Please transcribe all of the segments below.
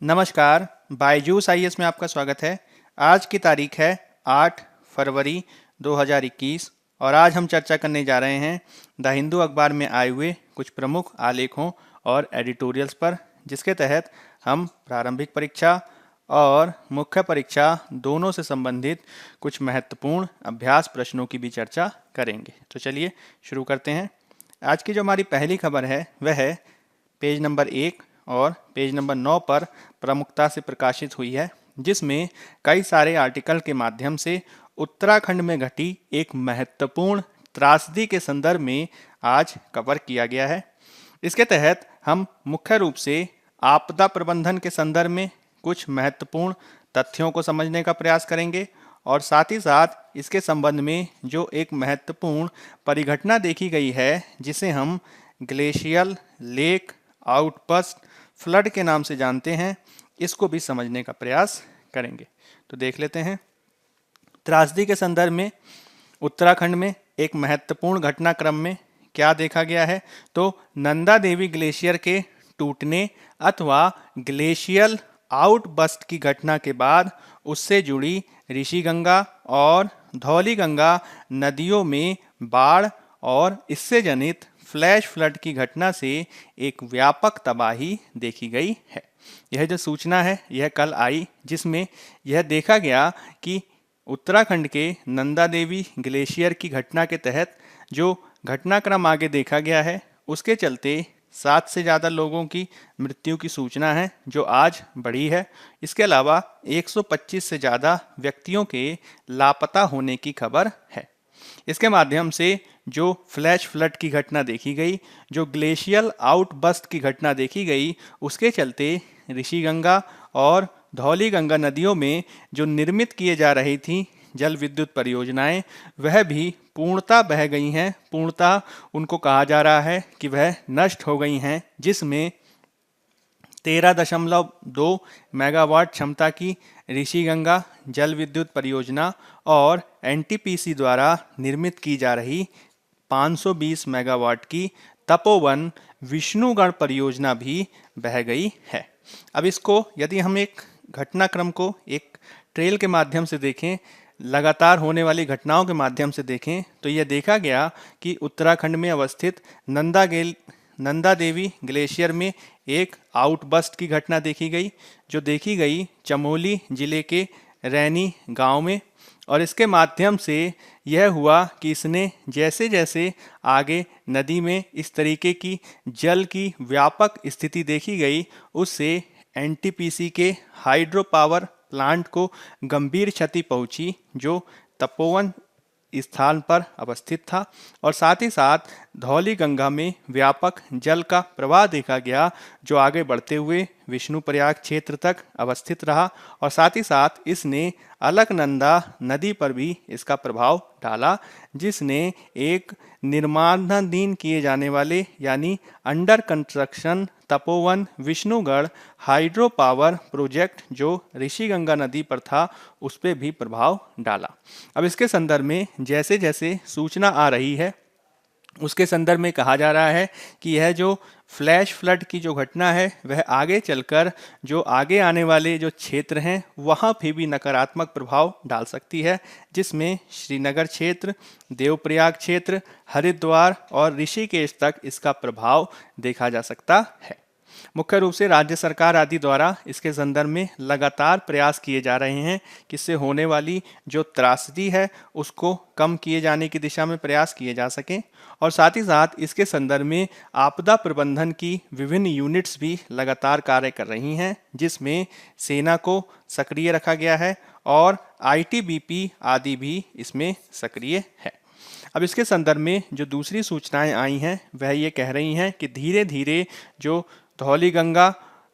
नमस्कार, बायजूस आईएएस में आपका स्वागत है। आज की तारीख है 8 फरवरी 2021 और आज हम चर्चा करने जा रहे हैं द हिंदू अखबार में आए हुए कुछ प्रमुख आलेखों और एडिटोरियल्स पर, जिसके तहत हम प्रारंभिक परीक्षा और मुख्य परीक्षा दोनों से संबंधित कुछ महत्वपूर्ण अभ्यास प्रश्नों की भी चर्चा करेंगे। तो चलिए शुरू करते हैं। आज की जो हमारी पहली खबर है वह है पेज नंबर 1 और पेज नंबर 9 पर प्रमुखता से प्रकाशित हुई है, जिसमें कई सारे आर्टिकल के माध्यम से उत्तराखंड में घटी एक महत्वपूर्ण त्रासदी के संदर्भ में आज कवर किया गया है। इसके तहत हम मुख्य रूप से आपदा प्रबंधन के संदर्भ में कुछ महत्वपूर्ण तथ्यों को समझने का प्रयास करेंगे और साथ ही साथ इसके संबंध में जो एक महत्वपूर्ण परिघटना देखी गई है, जिसे हम ग्लेशियल लेक आउटबर्स्ट फ्लड के नाम से जानते हैं, इसको भी समझने का प्रयास करेंगे। तो देख लेते हैं। त्रासदी के संदर्भ में उत्तराखंड में एक महत्वपूर्ण घटनाक्रम में क्या देखा गया है, तो नंदा देवी ग्लेशियर के टूटने अथवा ग्लेशियल आउटबर्स्ट की घटना के बाद उससे जुड़ी ऋषिगंगा और धौलीगंगा नदियों में बाढ़ और इससे जनित फ्लैश फ्लड की घटना से एक व्यापक तबाही देखी गई है। यह जो सूचना है यह कल आई, जिसमें यह देखा गया कि उत्तराखंड के नंदा देवी ग्लेशियर की घटना के तहत जो घटनाक्रम आगे देखा गया है, उसके चलते 7 से ज़्यादा लोगों की मृत्यु की सूचना है जो आज बढ़ी है। इसके अलावा 125 से ज़्यादा व्यक्तियों के लापता होने की खबर है। इसके माध्यम से जो फ्लैश फ्लड की घटना देखी गई, जो ग्लेशियल आउटबर्स्ट की घटना देखी गई, उसके चलते ऋषिगंगा और धौलीगंगा नदियों में जो निर्मित किए जा रही थी जल विद्युत परियोजनाएं, वह भी पूर्णतः बह गई हैं। पूर्णतः उनको कहा जा रहा है कि वह नष्ट हो गई हैं, जिसमें 13.2 मेगावाट क्षमता की ऋषिगंगा जल विद्युत परियोजना और एनटीपीसी द्वारा निर्मित की जा रही 520 मेगावाट की तपोवन विष्णुगढ़ परियोजना भी बह गई है। अब इसको यदि हम एक घटनाक्रम को एक ट्रेल के माध्यम से देखें, लगातार होने वाली घटनाओं के माध्यम से देखें, तो यह देखा गया कि उत्तराखंड में अवस्थित नंदा देवी ग्लेशियर में एक आउटबर्स्ट की घटना देखी गई, जो देखी गई चमोली जिले के रैनी गांव में। और इसके माध्यम से यह हुआ कि इसने जैसे जैसे आगे नदी में इस तरीके की जल की व्यापक स्थिति देखी गई, उससे एनटीपीसी के हाइड्रो पावर प्लांट को गंभीर क्षति पहुंची, जो तपोवन स्थान पर अवस्थित था। और साथ ही साथ धौलीगंगा में व्यापक जल का प्रवाह देखा गया, जो आगे बढ़ते हुए विष्णुप्रयाग क्षेत्र तक अवस्थित रहा और साथ ही साथ इसने अलकनंदा नदी पर भी इसका प्रभाव डाला, जिसने एक निर्माणाधीन किए जाने वाले यानी under construction Tapovan Vishnugarh hydro power project जो ऋषिगंगा नदी पर था, उस पर भी प्रभाव डाला। अब इसके संदर्भ में जैसे जैसे सूचना आ रही है, उसके संदर्भ में कहा जा रहा है कि यह जो फ्लैश फ्लड की जो घटना है वह आगे चलकर जो आगे आने वाले जो क्षेत्र हैं वहाँ पे भी नकारात्मक प्रभाव डाल सकती है, जिसमें श्रीनगर क्षेत्र, देवप्रयाग क्षेत्र, हरिद्वार और ऋषिकेश तक इसका प्रभाव देखा जा सकता है। मुख्य रूप से राज्य सरकार आदि द्वारा इसके संदर्भ में लगातार प्रयास किए जा रहे हैं कि इससे होने वाली जो त्रासदी है उसको कम किए जाने की दिशा में प्रयास किए जा सकें। और साथ ही साथ इसके संदर्भ में आपदा प्रबंधन की विभिन्न यूनिट्स भी लगातार कार्य कर रही हैं, जिसमें सेना को सक्रिय रखा गया है और आईटीबीपी आदि भी इसमें सक्रिय है। अब इसके संदर्भ में जो दूसरी सूचनाएं आई हैं वह ये कह रही हैं कि धीरे धीरे जो धौलीगंगा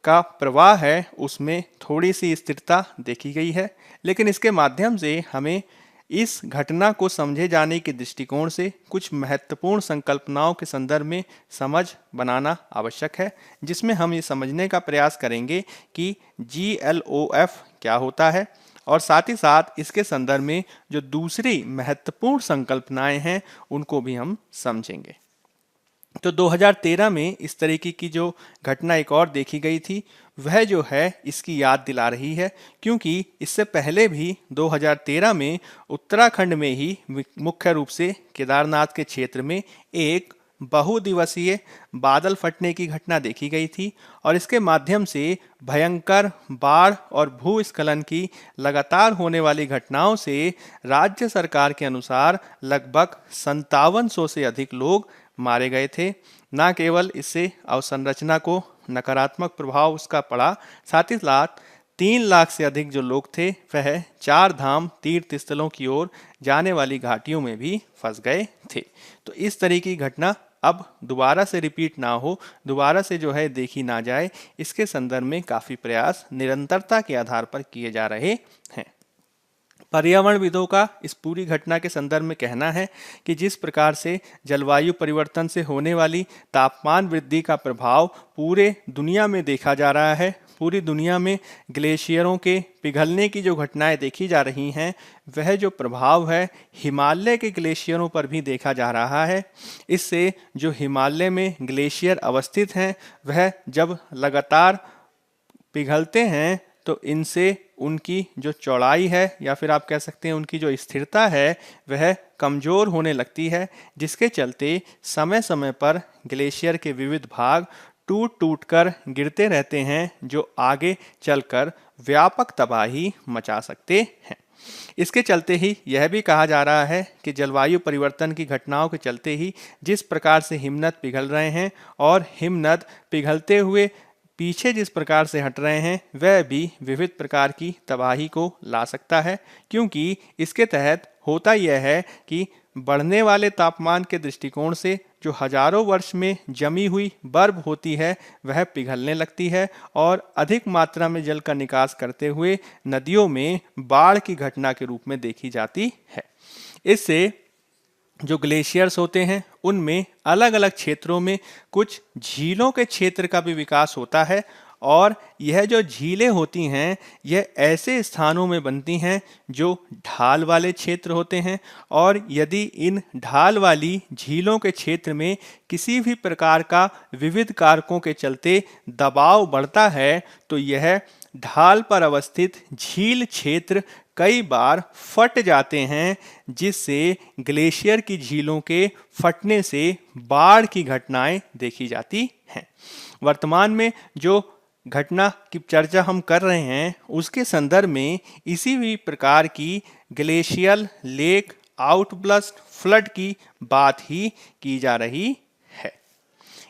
का प्रवाह है उसमें थोड़ी सी स्थिरता देखी गई है, लेकिन इसके माध्यम से हमें इस घटना को समझे जाने के दृष्टिकोण से कुछ महत्वपूर्ण संकल्पनाओं के संदर्भ में समझ बनाना आवश्यक है, जिसमें हम ये समझने का प्रयास करेंगे कि GLOF क्या होता है और साथ ही साथ इसके संदर्भ में जो दूसरी महत्वपूर्ण संकल्पनाएं हैं उनको भी हम समझेंगे। तो 2013 में इस तरीके की जो घटना एक और देखी गई थी वह जो है इसकी याद दिला रही है, क्योंकि इससे पहले भी 2013 में उत्तराखंड में ही मुख्य रूप से केदारनाथ के क्षेत्र में एक बहुदिवसीय बादल फटने की घटना देखी गई थी और इसके माध्यम से भयंकर बाढ़ और भूस्खलन की लगातार होने वाली घटनाओं से राज्य सरकार के अनुसार लगभग 5700 से अधिक लोग मारे गए थे। न केवल इससे अवसंरचना को नकारात्मक प्रभाव उसका पड़ा, साथ ही साथ 3 लाख से अधिक जो लोग थे वह 4 धाम तीर्थ स्थलों की ओर जाने वाली घाटियों में भी फंस गए थे। तो इस तरह की घटना अब दोबारा से रिपीट ना हो, दोबारा से जो है देखी ना जाए, इसके संदर्भ में काफ़ी प्रयास निरंतरता के आधार पर किए जा रहे हैं। पर्यावरणविदों का इस पूरी घटना के संदर्भ में कहना है कि जिस प्रकार से जलवायु परिवर्तन से होने वाली तापमान वृद्धि का प्रभाव पूरे दुनिया में देखा जा रहा है, पूरी दुनिया में ग्लेशियरों के पिघलने की जो घटनाएं देखी जा रही हैं, वह जो प्रभाव है हिमालय के ग्लेशियरों पर भी देखा जा रहा है। इससे जो हिमालय में ग्लेशियर अवस्थित हैं, वह जब लगातार पिघलते हैं तो इनसे उनकी जो चौड़ाई है या फिर आप कह सकते हैं उनकी जो स्थिरता है वह कमज़ोर होने लगती है, जिसके चलते समय समय पर ग्लेशियर के विविध भाग टूट टूट कर गिरते रहते हैं, जो आगे चलकर व्यापक तबाही मचा सकते हैं। इसके चलते ही यह भी कहा जा रहा है कि जलवायु परिवर्तन की घटनाओं के चलते ही जिस प्रकार से हिमनद पिघल रहे हैं और हिमनद पिघलते हुए पीछे जिस प्रकार से हट रहे हैं, वह भी विविध प्रकार की तबाही को ला सकता है, क्योंकि इसके तहत होता यह है कि बढ़ने वाले तापमान के दृष्टिकोण से जो हजारों वर्ष में जमी हुई बर्फ होती है वह पिघलने लगती है और अधिक मात्रा में जल का निकास करते हुए नदियों में बाढ़ की घटना के रूप में देखी जाती है। इससे जो ग्लेशियर्स होते हैं उनमें अलग अलग क्षेत्रों में कुछ झीलों के क्षेत्र का भी विकास होता है और यह जो झीलें होती हैं यह ऐसे स्थानों में बनती हैं जो ढाल वाले क्षेत्र होते हैं और यदि इन ढाल वाली झीलों के क्षेत्र में किसी भी प्रकार का विविध कारकों के चलते दबाव बढ़ता है तो यह ढाल पर अवस्थित झील क्षेत्र कई बार फट जाते हैं, जिससे ग्लेशियर की झीलों के फटने से बाढ़ की घटनाएं देखी जाती हैं। वर्तमान में जो घटना की चर्चा हम कर रहे हैं उसके संदर्भ में इसी भी प्रकार की ग्लेशियल लेक आउटब्लस्ट फ्लड की बात ही की जा रही है।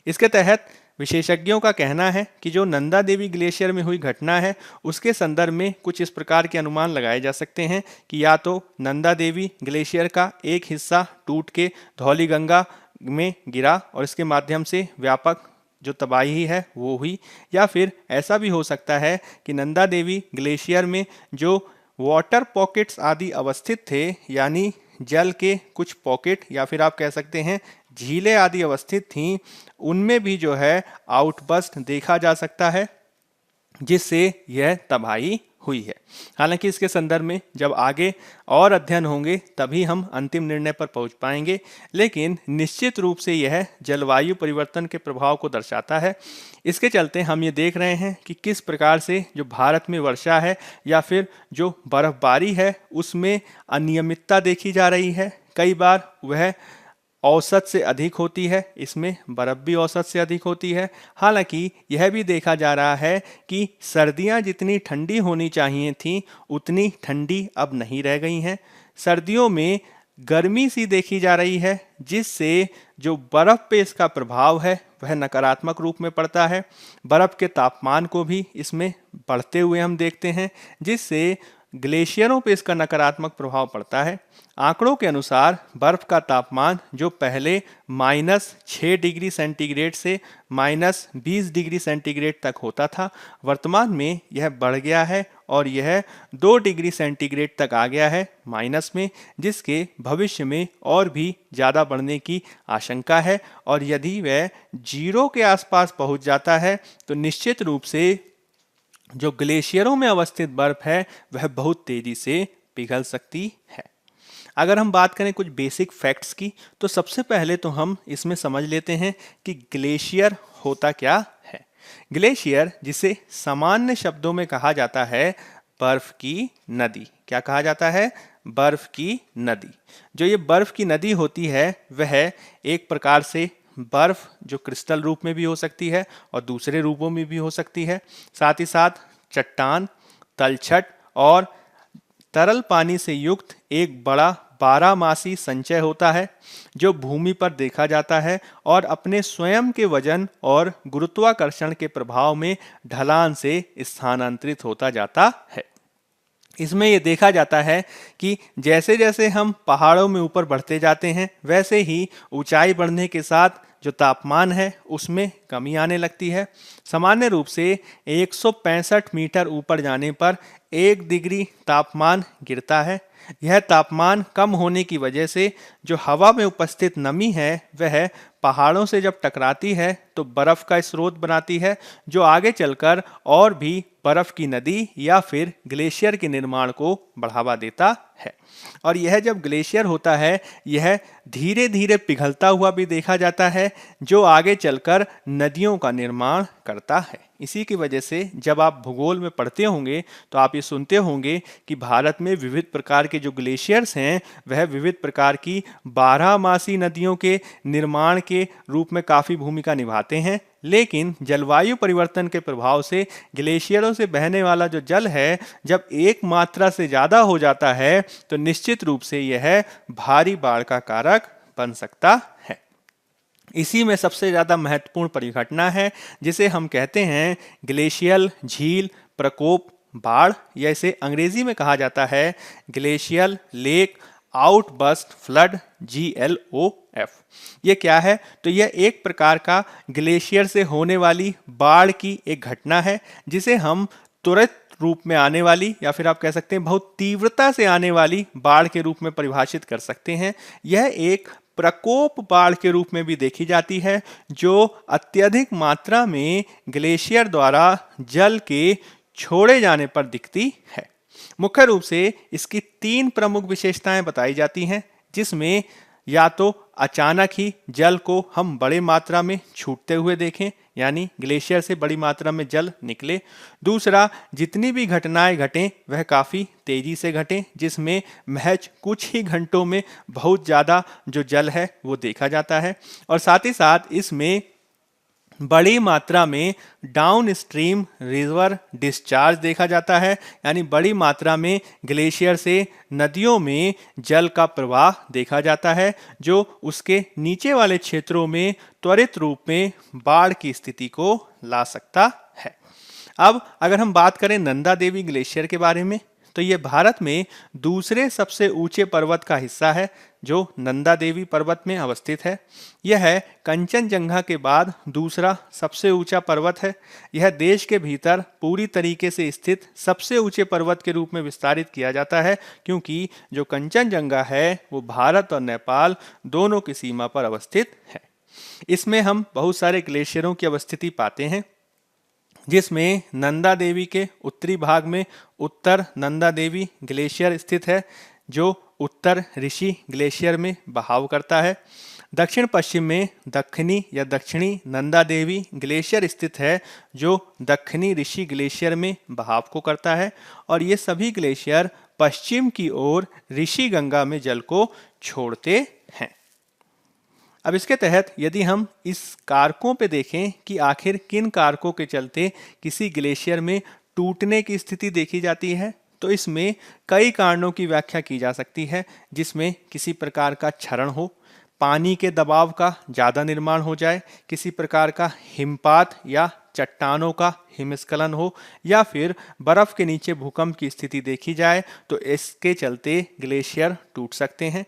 इसके तहत विशेषज्ञों का कहना है कि जो नंदा देवी ग्लेशियर में हुई घटना है उसके संदर्भ में कुछ इस प्रकार के अनुमान लगाए जा सकते हैं कि या तो नंदा देवी ग्लेशियर का एक हिस्सा टूट के धौलीगंगा में गिरा और इसके माध्यम से व्यापक जो तबाही है वो हुई, या फिर ऐसा भी हो सकता है कि नंदा देवी ग्लेशियर में जो वाटर पॉकेट्स आदि अवस्थित थे, यानी जल के कुछ पॉकेट या फिर आप कह सकते हैं झीलें आदि अवस्थित थीं, उनमें भी जो है आउटबस्ट देखा जा सकता है, जिससे यह तबाही हुई है। हालांकि इसके संदर्भ में जब आगे और अध्ययन होंगे तभी हम अंतिम निर्णय पर पहुंच पाएंगे, लेकिन निश्चित रूप से यह जलवायु परिवर्तन के प्रभाव को दर्शाता है। इसके चलते हम ये देख रहे हैं कि किस प्रकार से जो भारत में वर्षा है या फिर जो बर्फबारी है उसमें अनियमितता देखी जा रही है। कई बार वह औसत से अधिक होती है, इसमें बर्फ भी औसत से अधिक होती है। हालांकि यह भी देखा जा रहा है कि सर्दियां जितनी ठंडी होनी चाहिए थीं उतनी ठंडी अब नहीं रह गई हैं। सर्दियों में गर्मी सी देखी जा रही है, जिससे जो बर्फ़ पे इसका प्रभाव है वह नकारात्मक रूप में पड़ता है। बर्फ़ के तापमान को भी इसमें बढ़ते हुए हम देखते हैं, जिससे ग्लेशियरों पे इसका नकारात्मक प्रभाव पड़ता है। आंकड़ों के अनुसार बर्फ का तापमान जो पहले -6 डिग्री सेंटीग्रेड से -20 डिग्री सेंटीग्रेड तक होता था, वर्तमान में यह बढ़ गया है और यह 2 डिग्री सेंटीग्रेड तक आ गया है माइनस में, जिसके भविष्य में और भी ज़्यादा बढ़ने की आशंका है। और यदि वह 0 के आसपास पहुंच जाता है तो निश्चित रूप से जो ग्लेशियरों में अवस्थित बर्फ है वह बहुत तेजी से पिघल सकती है। अगर हम बात करें कुछ बेसिक फैक्ट्स की, तो सबसे पहले तो हम इसमें समझ लेते हैं कि ग्लेशियर होता क्या है। ग्लेशियर, जिसे सामान्य शब्दों में कहा जाता है बर्फ की नदी। क्या कहा जाता है? बर्फ की नदी। जो ये बर्फ की नदी होती है वह एक प्रकार से बर्फ जो क्रिस्टल रूप में भी हो सकती है और दूसरे रूपों में भी हो सकती है। साथ ही साथ चट्टान, तलछट और तरल पानी से युक्त एक बड़ा बारहमासी संचय होता है जो भूमि पर देखा जाता है और अपने स्वयं के वजन और गुरुत्वाकर्षण के प्रभाव में ढलान से स्थानांतरित होता जाता है। इसमें ये देखा जाता है कि जैसे जैसे हम पहाड़ों में ऊपर बढ़ते जाते हैं वैसे ही ऊंचाई बढ़ने के साथ जो तापमान है उसमें कमी आने लगती है। सामान्य रूप से 165 मीटर ऊपर जाने पर 1 डिग्री तापमान गिरता है। यह तापमान कम होने की वजह से जो हवा में उपस्थित नमी है वह पहाड़ों से जब टकराती है तो बर्फ का स्रोत बनाती है जो आगे चलकर और भी बर्फ की नदी या फिर ग्लेशियर के निर्माण को बढ़ावा देता है। और यह जब ग्लेशियर होता है यह धीरे धीरे पिघलता हुआ भी देखा जाता है जो आगे चलकर नदियों का निर्माण करता है। इसी की वजह से जब आप भूगोल में पढ़ते होंगे तो आप ये सुनते होंगे कि भारत में विविध प्रकार के जो ग्लेशियर्स हैं वह विविध प्रकार की बारहमासी नदियों के निर्माण के रूप में काफ़ी भूमिका निभाते हैं। लेकिन जलवायु परिवर्तन के प्रभाव से ग्लेशियरों से बहने वाला जो जल है जब एक मात्रा से ज़्यादा हो जाता है तो निश्चित रूप से यह भारी बाढ़ का कारक बन सकता है। इसी में सबसे ज़्यादा महत्वपूर्ण परिघटना है जिसे हम कहते हैं ग्लेशियल झील प्रकोप बाढ़, या इसे अंग्रेजी में कहा जाता है glacial lake outburst flood, GLOF। ये क्या है? तो यह एक प्रकार का ग्लेशियर से होने वाली बाढ़ की एक घटना है जिसे हम त्वरित रूप में आने वाली या फिर आप कह सकते हैं बहुत तीव्रता से आने वाली बाढ़ के रूप में परिभाषित कर सकते हैं। यह एक प्रकोप बाढ़ के रूप में भी देखी जाती है जो अत्यधिक मात्रा में ग्लेशियर द्वारा जल के छोड़े जाने पर दिखती है। मुख्य रूप से इसकी 3 प्रमुख विशेषताएं बताई जाती हैं जिसमें या तो अचानक ही जल को हम बड़े मात्रा में छूटते हुए देखें यानी ग्लेशियर से बड़ी मात्रा में जल निकले। दूसरा, जितनी भी घटनाएं घटें वह काफ़ी तेज़ी से घटें जिसमें महज कुछ ही घंटों में बहुत ज़्यादा जो जल है वो देखा जाता है। और साथ ही साथ इसमें बड़ी मात्रा में डाउन स्ट्रीम रिवर डिस्चार्ज देखा जाता है यानी बड़ी मात्रा में ग्लेशियर से नदियों में जल का प्रवाह देखा जाता है जो उसके नीचे वाले क्षेत्रों में त्वरित रूप में बाढ़ की स्थिति को ला सकता है। अब अगर हम बात करें नंदा देवी ग्लेशियर के बारे में तो ये भारत में दूसरे सबसे ऊंचे पर्वत का हिस्सा है जो नंदा देवी पर्वत में अवस्थित है। यह कंचनजंगा के बाद दूसरा सबसे ऊंचा पर्वत है। यह देश के भीतर पूरी तरीके से स्थित सबसे ऊंचे पर्वत के रूप में विस्तारित किया जाता है क्योंकि जो कंचनजंगा है वो भारत और नेपाल दोनों की सीमा पर अवस्थित है। इसमें हम बहुत सारे ग्लेशियरों की अवस्थिति पाते हैं जिसमें नंदा देवी के उत्तरी भाग में उत्तर नंदा देवी ग्लेशियर स्थित है जो उत्तर ऋषि ग्लेशियर में बहाव करता है। दक्षिण पश्चिम में दक्षिणी या दक्षिणी नंदा देवी ग्लेशियर स्थित है जो दक्षिणी ऋषि ग्लेशियर में बहाव को करता है और ये सभी ग्लेशियर पश्चिम की ओर ऋषि गंगा में जल को छोड़ते हैं। अब इसके तहत यदि हम इस कारकों पे देखें कि आखिर किन कारकों के चलते किसी ग्लेशियर में टूटने की स्थिति देखी जाती है तो इसमें कई कारणों की व्याख्या की जा सकती है जिसमें किसी प्रकार का क्षरण हो, पानी के दबाव का ज़्यादा निर्माण हो जाए, किसी प्रकार का हिमपात या चट्टानों का हिमस्खलन हो या फिर बर्फ के नीचे भूकंप की स्थिति देखी जाए तो इसके चलते ग्लेशियर टूट सकते हैं।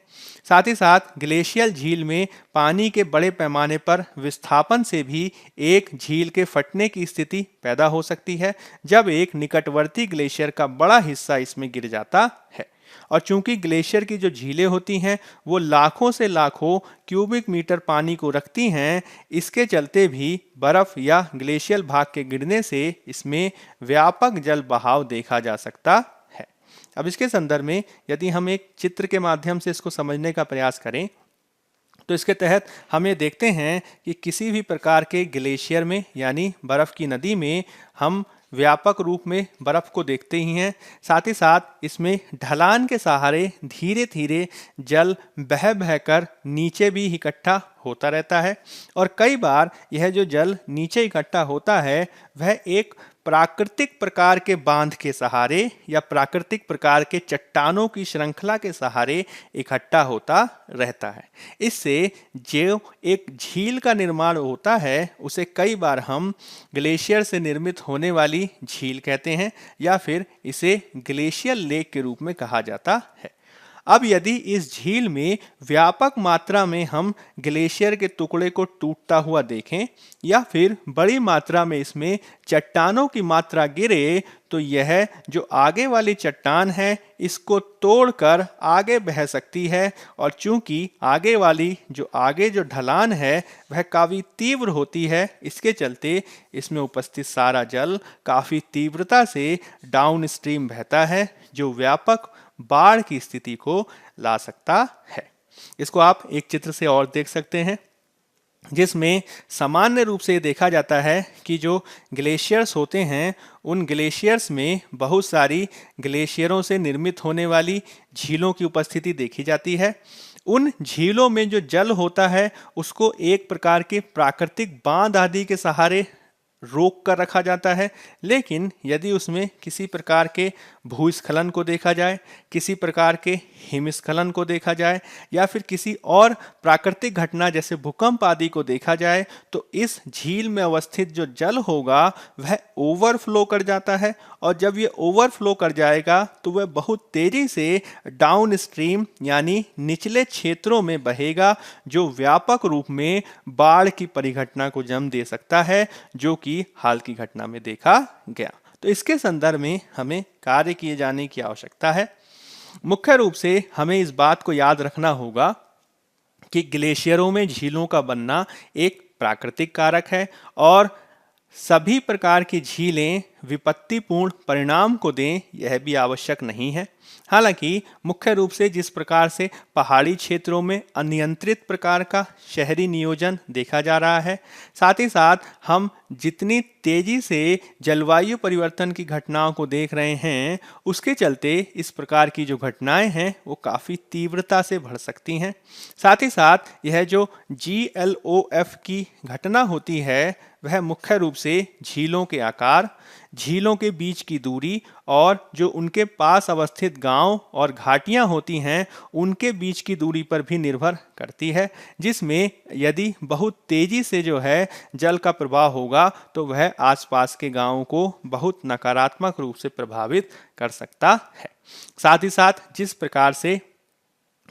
साथ ही साथ ग्लेशियल झील में पानी के बड़े पैमाने पर विस्थापन से भी एक झील के फटने की स्थिति पैदा हो सकती है जब एक निकटवर्ती ग्लेशियर का बड़ा हिस्सा इसमें गिर जाता है। और चूंकि ग्लेशियर की जो झीलें होती हैं वो लाखों से लाखों क्यूबिक मीटर पानी को रखती हैं, इसके चलते भी बर्फ या ग्लेशियल भाग के गिरने से इसमें व्यापक जल बहाव देखा जा सकता है। अब इसके संदर्भ में यदि हम एक चित्र के माध्यम से इसको समझने का प्रयास करें तो इसके तहत हम ये देखते हैं कि किसी भी प्रकार के ग्लेशियर में यानी बर्फ़ की नदी में हम व्यापक रूप में बर्फ़ को देखते ही हैं। साथ ही साथ इसमें ढलान के सहारे धीरे धीरे जल बह बहकर नीचे भी इकट्ठा होता रहता है और कई बार यह जो जल नीचे इकट्ठा होता है वह एक प्राकृतिक प्रकार के बांध के सहारे या प्राकृतिक प्रकार के चट्टानों की श्रृंखला के सहारे इकट्ठा होता रहता है। इससे जो एक झील का निर्माण होता है उसे कई बार हम ग्लेशियर से निर्मित होने वाली झील कहते हैं या फिर इसे ग्लेशियर लेक के रूप में कहा जाता है। अब यदि इस झील में व्यापक मात्रा में हम ग्लेशियर के टुकड़े को टूटता हुआ देखें या फिर बड़ी मात्रा में इसमें चट्टानों की मात्रा गिरे तो यह जो आगे वाली चट्टान है इसको तोड़कर आगे बह सकती है और चूंकि आगे जो ढलान है वह काफ़ी तीव्र होती है, इसके चलते इसमें उपस्थित सारा जल काफ़ी तीव्रता से डाउन स्ट्रीम बहता है जो व्यापक बाढ़ की स्थिति को ला सकता है। इसको आप एक चित्र से और देख सकते हैं जिसमें सामान्य रूप से देखा जाता है कि जो ग्लेशियर्स होते हैं उन ग्लेशियर्स में बहुत सारी ग्लेशियरों से निर्मित होने वाली झीलों की उपस्थिति देखी जाती है। उन झीलों में जो जल होता है उसको एक प्रकार के प्राकृतिक बांध आदि के सहारे रोक कर रखा जाता है, लेकिन यदि उसमें किसी प्रकार के भूस्खलन को देखा जाए, किसी प्रकार के हिमस्खलन को देखा जाए या फिर किसी और प्राकृतिक घटना जैसे भूकंप आदि को देखा जाए तो इस झील में अवस्थित जो जल होगा वह ओवरफ्लो कर जाता है और जब ये ओवरफ्लो कर जाएगा तो वह बहुत तेजी से डाउन स्ट्रीम यानी निचले क्षेत्रों में बहेगा जो व्यापक रूप में बाढ़ की परिघटना को जन्म दे सकता है जो कि हाल की घटना में देखा गया। तो इसके संदर्भ में हमें कार्य किए जाने की आवश्यकता है। मुख्य रूप से हमें इस बात को याद रखना होगा कि ग्लेशियरों में झीलों का बनना एक प्राकृतिक कारक है और सभी प्रकार की झीलें विपत्तिपूर्ण परिणाम को दें यह भी आवश्यक नहीं है। हालांकि मुख्य रूप से जिस प्रकार से पहाड़ी क्षेत्रों में अनियंत्रित प्रकार का शहरी नियोजन देखा जा रहा है, साथ ही साथ हम जितनी तेजी से जलवायु परिवर्तन की घटनाओं को देख रहे हैं उसके चलते इस प्रकार की जो घटनाएं हैं वो काफ़ी तीव्रता से बढ़ सकती हैं। साथ ही साथ यह जो GLOF की घटना होती है वह मुख्य रूप से झीलों के आकार, झीलों के बीच की दूरी और जो उनके पास अवस्थित गांव और घाटियां होती हैं उनके बीच की दूरी पर भी निर्भर करती है, जिसमें यदि बहुत तेजी से जो है जल का प्रवाह होगा तो वह आसपास के गांवों को बहुत नकारात्मक रूप से प्रभावित कर सकता है। साथ ही साथ जिस प्रकार से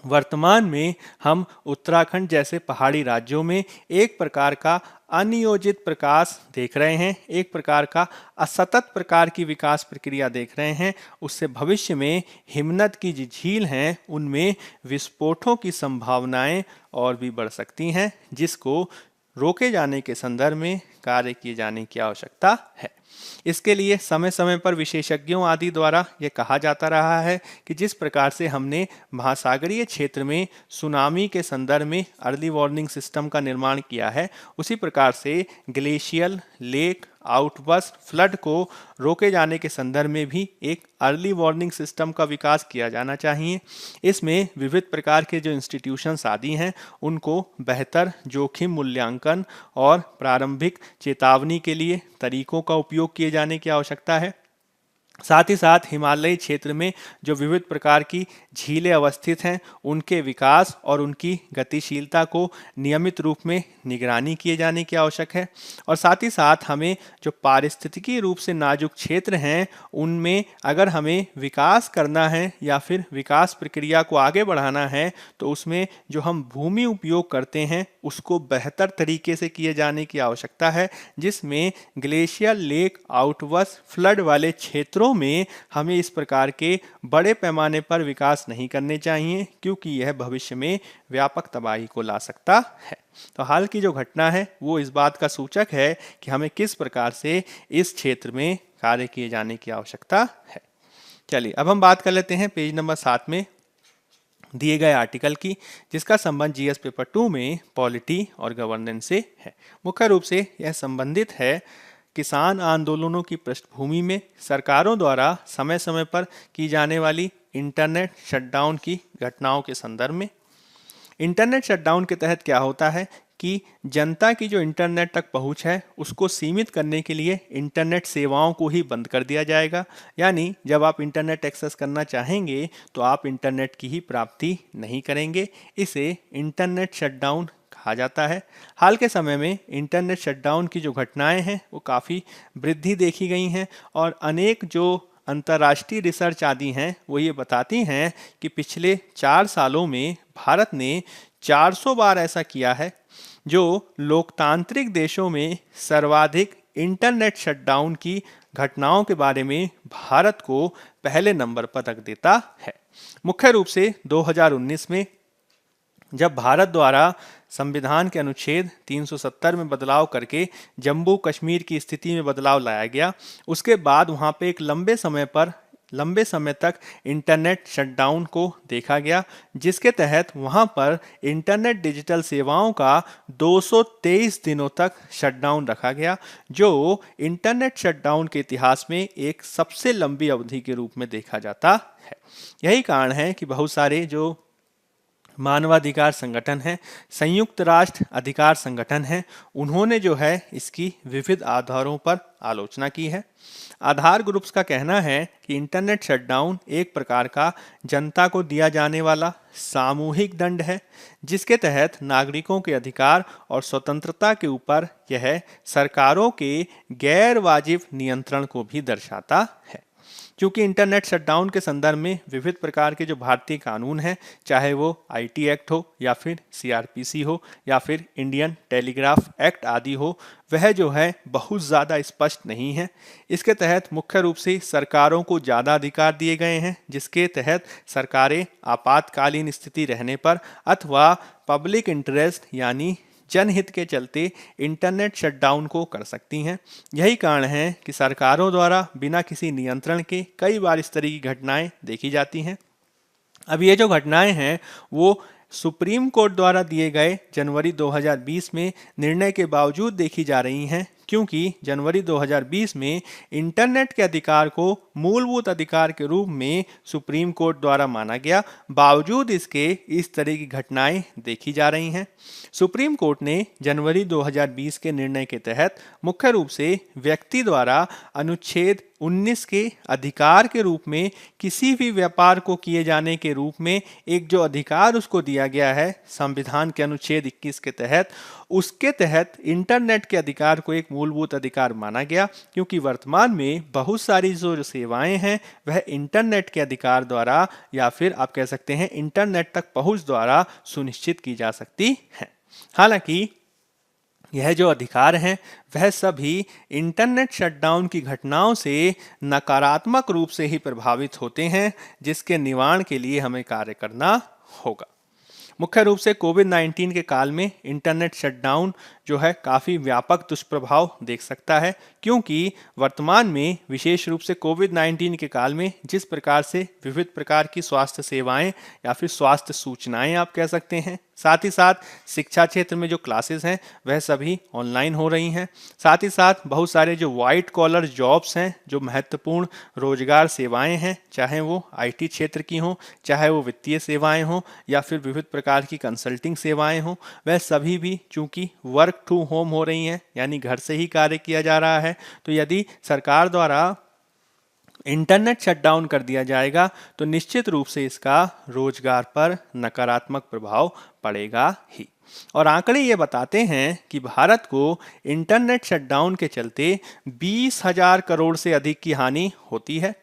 वर्तमान में हम उत्तराखंड जैसे पहाड़ी राज्यों में एक प्रकार का अनियोजित प्रकाश देख रहे हैं, एक प्रकार का असतत प्रकार की विकास प्रक्रिया देख रहे हैं, उससे भविष्य में हिमनद की जो झील हैं उनमें विस्फोटों की संभावनाएं और भी बढ़ सकती हैं, जिसको रोके जाने के संदर्भ में कार्य किए जाने की आवश्यकता है। इसके लिए समय समय पर विशेषज्ञों आदि द्वारा यह कहा जाता रहा है कि जिस प्रकार से हमने महासागरीय क्षेत्र में सुनामी के संदर्भ में अर्ली वार्निंग सिस्टम का निर्माण किया है, उसी प्रकार से ग्लेशियल लेक आउटबर्स्ट फ्लड को रोके जाने के संदर्भ में भी एक अर्ली वार्निंग सिस्टम का विकास किया जाना चाहिए। इसमें विविध प्रकार के जो इंस्टीट्यूशंस आदि हैं उनको बेहतर जोखिम मूल्यांकन और प्रारंभिक चेतावनी के लिए तरीकों का उपयोग किए जाने की आवश्यकता है। साथ ही साथ हिमालयी क्षेत्र में जो विविध प्रकार की झीलें अवस्थित हैं उनके विकास और उनकी गतिशीलता को नियमित रूप में निगरानी किए जाने की आवश्यक है। और साथ ही साथ हमें जो पारिस्थितिकी रूप से नाजुक क्षेत्र हैं उनमें अगर हमें विकास करना है या फिर विकास प्रक्रिया को आगे बढ़ाना है तो उसमें जो हम भूमि उपयोग करते हैं उसको बेहतर तरीके से किए जाने की आवश्यकता है, जिसमें ग्लेशियर लेक आउटवर्स फ्लड वाले क्षेत्रों में हमें इस प्रकार के बड़े पैमाने पर विकास नहीं करने चाहिए क्योंकि यह भविष्य में व्यापक तबाही को ला सकता है। तो हाल की जो घटना है वो इस बात का सूचक है कि हमें किस प्रकार से इस क्षेत्र में कार्य किए जाने की आवश्यकता है। चलिए अब हम बात कर लेते हैं पेज नंबर 7 में दिए गए आर्टिकल की, जिसका संबंध जीएस पेपर 2 में पॉलिटी और गवर्नेंस से है। मुख्य रूप से यह संबंधित है किसान आंदोलनों की पृष्ठभूमि में सरकारों द्वारा समय समय पर की जाने वाली इंटरनेट शटडाउन की घटनाओं के संदर्भ में। इंटरनेट शटडाउन के तहत क्या होता है कि जनता की जो इंटरनेट तक पहुंच है उसको सीमित करने के लिए इंटरनेट सेवाओं को ही बंद कर दिया जाएगा। यानी जब आप इंटरनेट एक्सेस करना चाहेंगे तो आप इंटरनेट की ही प्राप्ति नहीं करेंगे। इसे इंटरनेट शटडाउन कहा जाता है। हाल के समय में इंटरनेट शटडाउन की जो घटनाएं हैं वो काफ़ी वृद्धि देखी गई हैं और अनेक जो अंतर्राष्ट्रीय रिसर्च आदि हैं वो ये बताती हैं कि पिछले 4 सालों में भारत ने 400 बार ऐसा किया है, जो लोकतांत्रिक देशों में सर्वाधिक इंटरनेट शटडाउन की घटनाओं के बारे में भारत को पहले नंबर पर रख देता है। मुख्य रूप से 2019 में जब भारत द्वारा संविधान के अनुच्छेद 370 में बदलाव करके जम्मू कश्मीर की स्थिति में बदलाव लाया गया, उसके बाद वहाँ पे एक लंबे समय तक इंटरनेट शटडाउन को देखा गया, जिसके तहत वहाँ पर इंटरनेट डिजिटल सेवाओं का 223 दिनों तक शटडाउन रखा गया, जो इंटरनेट शटडाउन के इतिहास में एक सबसे लंबी अवधि के रूप में देखा जाता है। यही कारण है कि बहुत सारे जो मानवाधिकार संगठन है, संयुक्त राष्ट्र अधिकार संगठन है, उन्होंने जो है इसकी विविध आधारों पर आलोचना की है। आधार ग्रुप्स का कहना है कि इंटरनेट शटडाउन एक प्रकार का जनता को दिया जाने वाला सामूहिक दंड है, जिसके तहत नागरिकों के अधिकार और स्वतंत्रता के ऊपर यह सरकारों के गैर वाजिब नियंत्रण को भी दर्शाता है। क्योंकि इंटरनेट शटडाउन के संदर्भ में विविध प्रकार के जो भारतीय कानून हैं, चाहे वो आईटी एक्ट हो या फिर सीआरपीसी हो या फिर इंडियन टेलीग्राफ एक्ट आदि हो, वह जो है बहुत ज़्यादा स्पष्ट नहीं है। इसके तहत मुख्य रूप से सरकारों को ज़्यादा अधिकार दिए गए हैं, जिसके तहत सरकारें आपातकालीन स्थिति रहने पर अथवा पब्लिक इंटरेस्ट यानी जनहित के चलते इंटरनेट शटडाउन को कर सकती हैं। यही कारण है कि सरकारों द्वारा बिना किसी नियंत्रण के कई बार इस तरह की घटनाएं देखी जाती हैं। अब ये जो घटनाएं हैं वो सुप्रीम कोर्ट द्वारा दिए गए जनवरी 2020 में निर्णय के बावजूद देखी जा रही हैं, क्योंकि जनवरी 2020 में इंटरनेट के अधिकार को मूलभूत अधिकार के रूप में सुप्रीम कोर्ट द्वारा माना गया, बावजूद इसके इस तरह की घटनाएं देखी जा रही हैं। सुप्रीम कोर्ट ने जनवरी 2020 के निर्णय के तहत मुख्य रूप से व्यक्ति द्वारा अनुच्छेद 19 के अधिकार के रूप में किसी भी व्यापार को किए जाने के रूप में एक जो अधिकार उसको दिया गया है संविधान के अनुच्छेद 21 के तहत, उसके तहत इंटरनेट के अधिकार को एक मूलभूत अधिकार माना गया, क्योंकि वर्तमान में बहुत सारी जो सेवाएं हैं वह इंटरनेट के अधिकार द्वारा या फिर आप कह सकते हैं इंटरनेट तक पहुंच द्वारा सुनिश्चित की जा सकती हैं। हालांकि यह जो अधिकार हैं वह सभी इंटरनेट शटडाउन की घटनाओं से नकारात्मक रूप से ही प्रभावित होते हैं, जिसके निवारण के लिए हमें कार्य करना होगा। मुख्य रूप से कोविड-19 के काल में इंटरनेट शटडाउन जो है काफ़ी व्यापक दुष्प्रभाव देख सकता है, क्योंकि वर्तमान में विशेष रूप से कोविड-19 के काल में जिस प्रकार से विविध प्रकार की स्वास्थ्य सेवाएं या फिर स्वास्थ्य सूचनाएं आप कह सकते हैं, साथ ही साथ शिक्षा क्षेत्र में जो क्लासेस हैं वह सभी ऑनलाइन हो रही हैं। साथ ही साथ बहुत सारे जो वाइट कॉलर जॉब्स हैं, जो महत्वपूर्ण रोजगार सेवाएं हैं, चाहे वो आईटी क्षेत्र की हों, चाहे वो वित्तीय सेवाएं हों या फिर विविध प्रकार की कंसल्टिंग सेवाएं हों, वह सभी भी चूंकि वर्क टू होम हो रही हैं, यानी घर से ही कार्य किया जा रहा है। तो यदि सरकार द्वारा इंटरनेट शटडाउन कर दिया जाएगा तो निश्चित रूप से इसका रोजगार पर नकारात्मक प्रभाव पड़ेगा ही। और आंकड़े ये बताते हैं कि भारत को इंटरनेट शटडाउन के चलते 20,000 करोड़ से अधिक की हानि होती है।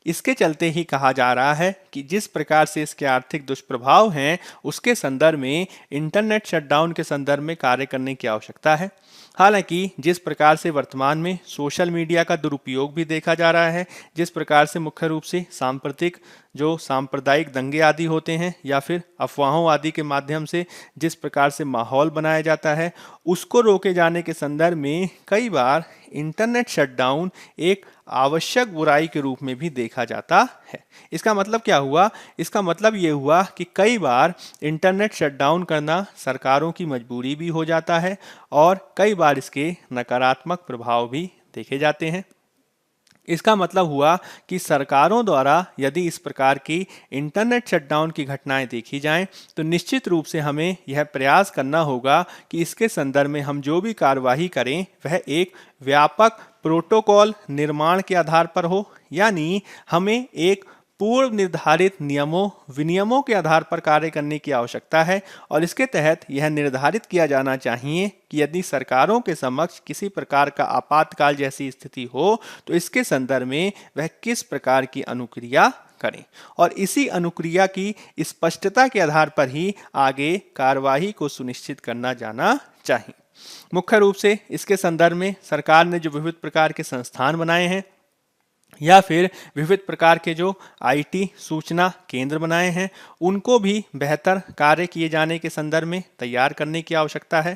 इसके चलते ही कहा जा रहा है कि जिस प्रकार से इसके आर्थिक दुष्प्रभाव हैं उसके संदर्भ में इंटरनेट शटडाउन के संदर्भ में कार्य करने की आवश्यकता है। हालांकि जिस प्रकार से वर्तमान में सोशल मीडिया का दुरुपयोग भी देखा जा रहा है, जिस प्रकार से मुख्य रूप से सांप्रतिक जो सांप्रदायिक दंगे आदि होते हैं या फिर अफवाहों आदि के माध्यम से जिस प्रकार से माहौल बनाया जाता है, उसको रोके जाने के संदर्भ में कई बार इंटरनेट शटडाउन एक आवश्यक बुराई के रूप में भी देखा जाता है। इसका मतलब क्या हुआ? इसका मतलब ये हुआ कि कई बार इंटरनेट शटडाउन करना सरकारों की मजबूरी भी हो जाता है और कई बार इसके नकारात्मक प्रभाव भी देखे जाते हैं। इसका मतलब हुआ कि सरकारों द्वारा यदि इस प्रकार की इंटरनेट शटडाउन की घटनाएं देखी जाएं तो निश्चित रूप से हमें यह प्रयास करना होगा कि इसके संदर्भ में हम जो भी कार्यवाही करें वह एक व्यापक प्रोटोकॉल निर्माण के आधार पर हो, यानी हमें एक पूर्व निर्धारित नियमों विनियमों के आधार पर कार्य करने की आवश्यकता है और इसके तहत यह निर्धारित किया जाना चाहिए कि यदि सरकारों के समक्ष किसी प्रकार का आपातकाल जैसी स्थिति हो तो इसके संदर्भ में वह किस प्रकार की अनुक्रिया करें और इसी अनुक्रिया की स्पष्टता के आधार पर ही आगे कार्यवाही को सुनिश्चित करना जाना चाहिए। मुख्य रूप से इसके संदर्भ में सरकार ने जो विविध प्रकार के संस्थान बनाए हैं या फिर विविध प्रकार के जो आईटी सूचना केंद्र बनाए हैं उनको भी बेहतर कार्य किए जाने के संदर्भ में तैयार करने की आवश्यकता है।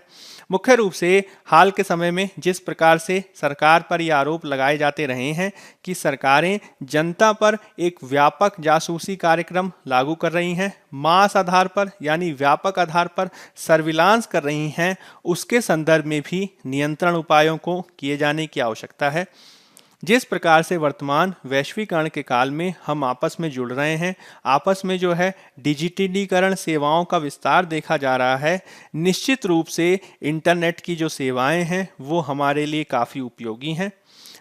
मुख्य रूप से हाल के समय में जिस प्रकार से सरकार पर ये आरोप लगाए जाते रहे हैं कि सरकारें जनता पर एक व्यापक जासूसी कार्यक्रम लागू कर रही हैं, मास आधार पर यानी व्यापक आधार पर सर्विलांस कर रही हैं, उसके संदर्भ में भी नियंत्रण उपायों को किए जाने की आवश्यकता है। जिस प्रकार से वर्तमान वैश्वीकरण के काल में हम आपस में जुड़ रहे हैं, आपस में जो है डिजिटलीकरण सेवाओं का विस्तार देखा जा रहा है, निश्चित रूप से इंटरनेट की जो सेवाएं हैं वो हमारे लिए काफ़ी उपयोगी हैं।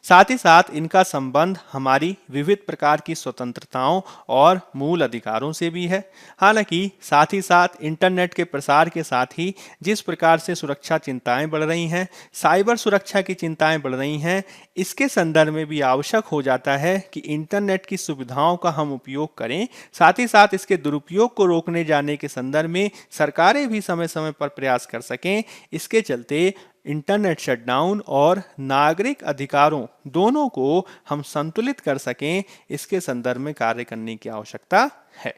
साथ ही साथ इनका संबंध हमारी विविध प्रकार की स्वतंत्रताओं और मूल अधिकारों से भी है। हालांकि साथ ही साथ इंटरनेट के प्रसार के साथ ही जिस प्रकार से सुरक्षा चिंताएं बढ़ रही हैं, साइबर सुरक्षा की चिंताएं बढ़ रही हैं, इसके संदर्भ में भी आवश्यक हो जाता है कि इंटरनेट की सुविधाओं का हम उपयोग करें। साथ ही साथ इसके दुरुपयोग को रोकने जाने के संदर्भ में सरकारें भी समय समय पर प्रयास कर सकें। इसके चलते इंटरनेट शटडाउन और नागरिक अधिकारों दोनों को हम संतुलित कर सकें, इसके संदर्भ में कार्य करने की आवश्यकता है।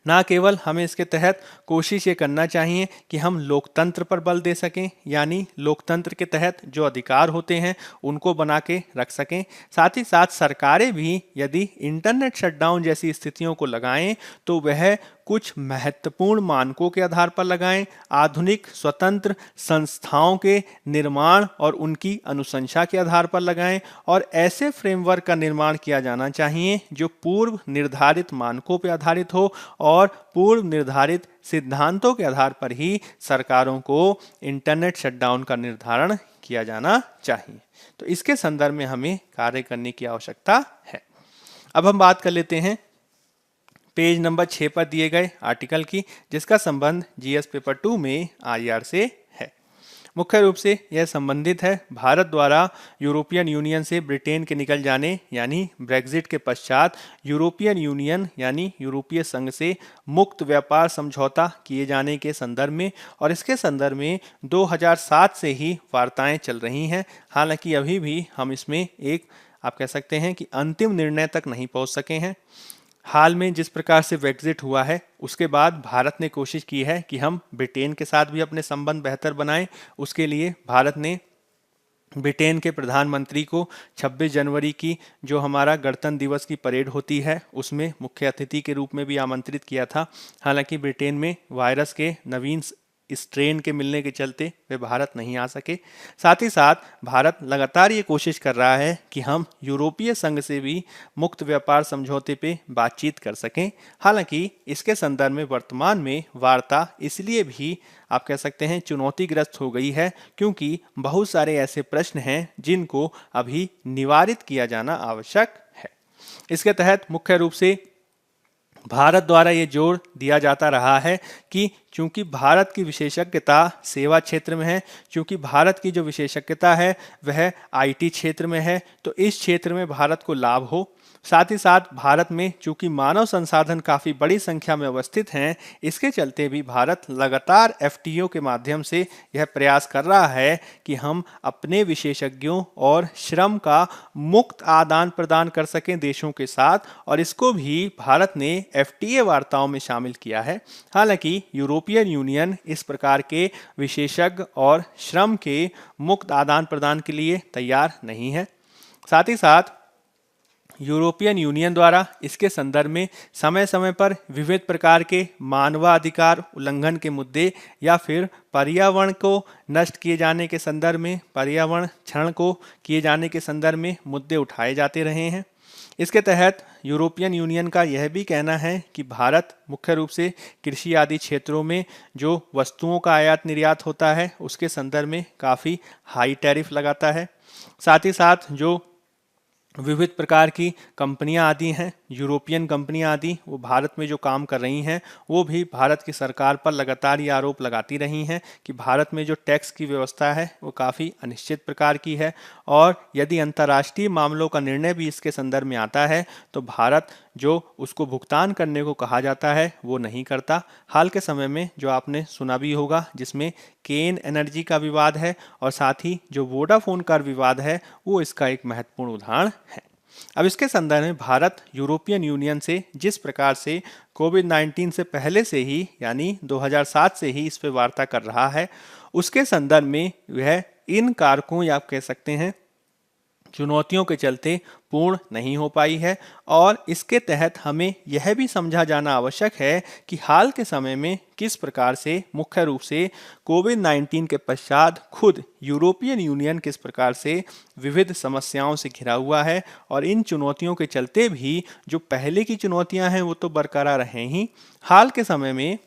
ना केवल हमें इसके तहत कोशिश ये करना चाहिए कि हम लोकतंत्र पर बल दे सकें, यानी लोकतंत्र के तहत जो अधिकार होते हैं उनको बना के रख सकें। साथ ही साथ सरकारें भी यदि इंटरनेट शटडाउन जैसी स्थितियों को लगाएं तो वह कुछ महत्वपूर्ण मानकों के आधार पर लगाएं, आधुनिक स्वतंत्र संस्थाओं के निर्माण और उनकी अनुशंसा के आधार पर लगाएं और ऐसे फ्रेमवर्क का निर्माण किया जाना चाहिए जो पूर्व निर्धारित मानकों पर आधारित हो और पूर्व निर्धारित सिद्धांतों के आधार पर ही सरकारों को इंटरनेट शटडाउन का निर्धारण किया जाना चाहिए। तो इसके संदर्भ में हमें कार्य करने की आवश्यकता है। अब हम बात कर लेते हैं पेज नंबर 6 पर दिए गए आर्टिकल की, जिसका संबंध जीएस पेपर 2 में आईआर से है। मुख्य रूप से यह संबंधित है भारत द्वारा यूरोपियन यूनियन से ब्रिटेन के निकल जाने यानी ब्रेग्जिट के पश्चात यूरोपियन यूनियन यानी यूरोपीय संघ से मुक्त व्यापार समझौता किए जाने के संदर्भ में, और इसके संदर्भ में 2007 से ही वार्ताएं चल रही हैं। हालांकि अभी भी हम इसमें एक आप कह सकते हैं कि अंतिम निर्णय तक नहीं पहुंच सके हैं। हाल में जिस प्रकार से ब्रेग्जिट हुआ है उसके बाद भारत ने कोशिश की है कि हम ब्रिटेन के साथ भी अपने संबंध बेहतर बनाएं। उसके लिए भारत ने ब्रिटेन के प्रधानमंत्री को 26 जनवरी की जो हमारा गणतंत्र दिवस की परेड होती है उसमें मुख्य अतिथि के रूप में भी आमंत्रित किया था। हालांकि ब्रिटेन में वायरस के नवीन स्ट्रेन के मिलने के चलते वे भारत नहीं आ सके। साथ ही साथ भारत लगातार ये कोशिश कर रहा है कि हम यूरोपीय संघ से भी मुक्त व्यापार समझौते पे बातचीत कर सकें। हालांकि इसके संदर्भ में वर्तमान में वार्ता इसलिए भी आप कह सकते हैं चुनौतीग्रस्त हो गई है क्योंकि बहुत सारे ऐसे प्रश्न हैं जिनको अभी निवारित किया जाना आवश्यक है। इसके तहत मुख्य रूप से भारत द्वारा ये जोर दिया जाता रहा है कि चूंकि भारत की विशेषज्ञता सेवा क्षेत्र में है, चूंकि भारत की जो विशेषज्ञता है वह आईटी क्षेत्र में है, तो इस क्षेत्र में भारत को लाभ हो। साथ ही साथ भारत में चूंकि मानव संसाधन काफ़ी बड़ी संख्या में अवस्थित हैं, इसके चलते भी भारत लगातार एफटीओ के माध्यम से यह प्रयास कर रहा है कि हम अपने विशेषज्ञों और श्रम का मुक्त आदान प्रदान कर सकें देशों के साथ, और इसको भी भारत ने एफटीए वार्ताओं में शामिल किया है। हालांकि यूरोपियन यूनियन इस प्रकार के विशेषज्ञ और श्रम के मुक्त आदान प्रदान के लिए तैयार नहीं है। साथ ही साथ यूरोपियन यूनियन द्वारा इसके संदर्भ में समय समय पर विविध प्रकार के मानवाधिकार उल्लंघन के मुद्दे या फिर पर्यावरण को नष्ट किए जाने के संदर्भ में, पर्यावरण क्षरण को किए जाने के संदर्भ में मुद्दे उठाए जाते रहे हैं। इसके तहत यूरोपियन यूनियन का यह भी कहना है कि भारत मुख्य रूप से कृषि आदि क्षेत्रों में जो वस्तुओं का आयात निर्यात होता है उसके संदर्भ में काफ़ी हाई टैरिफ लगाता है। साथ ही साथ जो विविध प्रकार की कंपनियां आदि हैं, यूरोपियन कंपनियां आदि, वो भारत में जो काम कर रही हैं वो भी भारत की सरकार पर लगातार ये आरोप लगाती रही हैं कि भारत में जो टैक्स की व्यवस्था है वो काफ़ी अनिश्चित प्रकार की है और यदि अंतर्राष्ट्रीय मामलों का निर्णय भी इसके संदर्भ में आता है तो भारत जो उसको भुगतान करने को कहा जाता है वो नहीं करता। हाल के समय में जो आपने सुना भी होगा जिसमें केन एनर्जी का विवाद है और साथ ही जो वोडाफोन का विवाद है वो इसका एक महत्वपूर्ण उदाहरण है। अब इसके संदर्भ में भारत यूरोपियन यूनियन से जिस प्रकार से कोविड-19 से पहले से ही यानी 2007 से ही इस पर वार्ता कर रहा है, उसके संदर्भ में वह इन कारकों या आप कह सकते हैं चुनौतियों के चलते पूर्ण नहीं हो पाई है और इसके तहत हमें यह भी समझा जाना आवश्यक है कि हाल के समय में किस प्रकार से मुख्य रूप से कोविड-19 के पश्चात खुद यूरोपियन यूनियन किस प्रकार से विविध समस्याओं से घिरा हुआ है और इन चुनौतियों के चलते भी जो पहले की चुनौतियां हैं वो तो बरकरार हैं ही, हाल के समय में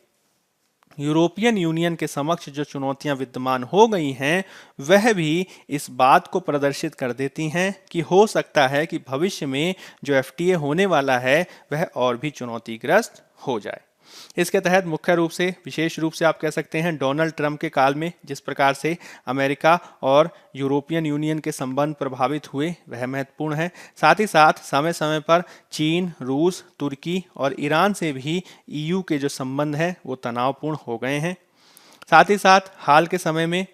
यूरोपियन यूनियन के समक्ष जो चुनौतियां विद्यमान हो गई हैं वह भी इस बात को प्रदर्शित कर देती हैं कि हो सकता है कि भविष्य में जो एफटीए होने वाला है वह और भी चुनौतीग्रस्त हो जाए। इसके तहत मुख्य रूप से विशेष रूप से आप कह सकते हैं डोनाल्ड ट्रंप के काल में जिस प्रकार से अमेरिका और यूरोपियन यूनियन के संबंध प्रभावित हुए वह महत्वपूर्ण है। साथ ही साथ समय समय पर चीन, रूस, तुर्की और ईरान से भी ईयू के जो संबंध हैं वो तनावपूर्ण हो गए हैं। साथ ही साथ हाल के समय में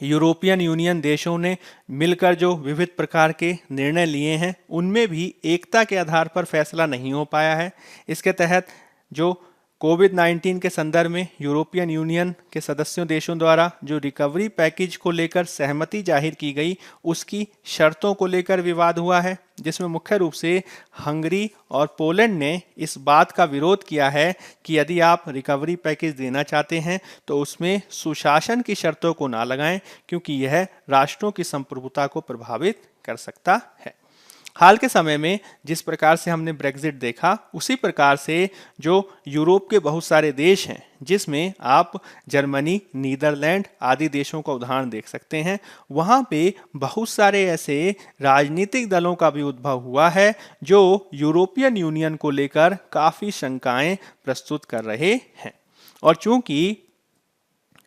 यूरोपियन यूनियन देशों ने मिलकर जो विविध प्रकार के निर्णय लिए हैं उनमें भी एकता के आधार पर फैसला नहीं हो पाया है। इसके तहत जो कोविड-19 के संदर्भ में यूरोपियन यूनियन के सदस्यों देशों द्वारा जो रिकवरी पैकेज को लेकर सहमति जाहिर की गई उसकी शर्तों को लेकर विवाद हुआ है, जिसमें मुख्य रूप से हंगरी और पोलैंड ने इस बात का विरोध किया है कि यदि आप रिकवरी पैकेज देना चाहते हैं तो उसमें सुशासन की शर्तों को ना लगाएं क्योंकि यह राष्ट्रों की संप्रभुता को प्रभावित कर सकता है। हाल के समय में जिस प्रकार से हमने ब्रेग्जिट देखा उसी प्रकार से जो यूरोप के बहुत सारे देश हैं जिसमें आप जर्मनी, नीदरलैंड आदि देशों का उदाहरण देख सकते हैं, वहाँ पे बहुत सारे ऐसे राजनीतिक दलों का भी उद्भव हुआ है जो यूरोपियन यूनियन को लेकर काफ़ी शंकाएं प्रस्तुत कर रहे हैं। और चूंकि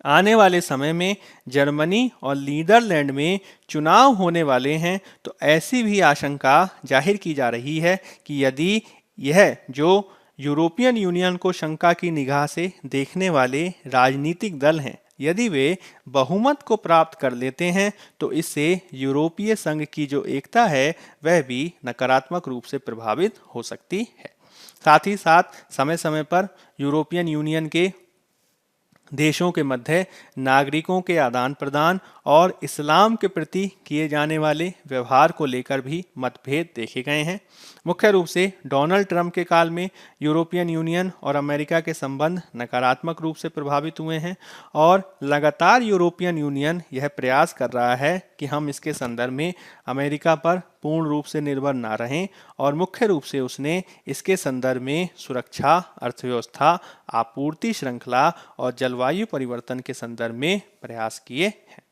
आने वाले समय में जर्मनी और नीदरलैंड में चुनाव होने वाले हैं तो ऐसी भी आशंका जाहिर की जा रही है कि यदि यह जो यूरोपियन यूनियन को शंका की निगाह से देखने वाले राजनीतिक दल हैं यदि वे बहुमत को प्राप्त कर लेते हैं तो इससे यूरोपीय संघ की जो एकता है वह भी नकारात्मक रूप से प्रभावित हो सकती है। साथ ही साथ समय समय पर यूरोपियन यूनियन के देशों के मध्य नागरिकों के आदान प्रदान और इस्लाम के प्रति किए जाने वाले व्यवहार को लेकर भी मतभेद देखे गए हैं। मुख्य रूप से डोनाल्ड ट्रंप के काल में यूरोपियन यूनियन और अमेरिका के संबंध नकारात्मक रूप से प्रभावित हुए हैं और लगातार यूरोपियन यूनियन यह प्रयास कर रहा है कि हम इसके संदर्भ में अमेरिका पर पूर्ण रूप से निर्भर ना रहें और मुख्य रूप से उसने इसके संदर्भ में सुरक्षा, अर्थव्यवस्था, आपूर्ति श्रृंखला और जलवायु परिवर्तन के संदर्भ में प्रयास किए हैं।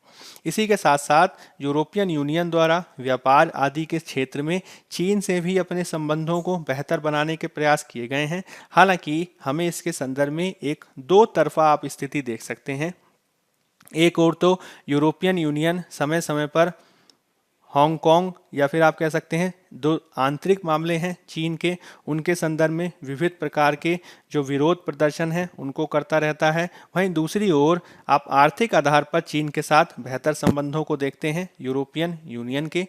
इसी के साथ साथ यूरोपियन यूनियन द्वारा व्यापार आदि के क्षेत्र में चीन से भी अपने संबंधों को बेहतर बनाने के प्रयास किए गए हैं। हालांकि हमें इसके संदर्भ में एक दो तरफा आप स्थिति देख सकते हैं। एक ओर तो यूरोपियन यूनियन समय समय पर हांगकांग या फिर आप कह सकते हैं दो आंतरिक मामले हैं चीन के, उनके संदर्भ में विविध प्रकार के जो विरोध प्रदर्शन हैं उनको करता रहता है। वहीं दूसरी ओर आप आर्थिक आधार पर चीन के साथ बेहतर संबंधों को देखते हैं यूरोपियन यूनियन के।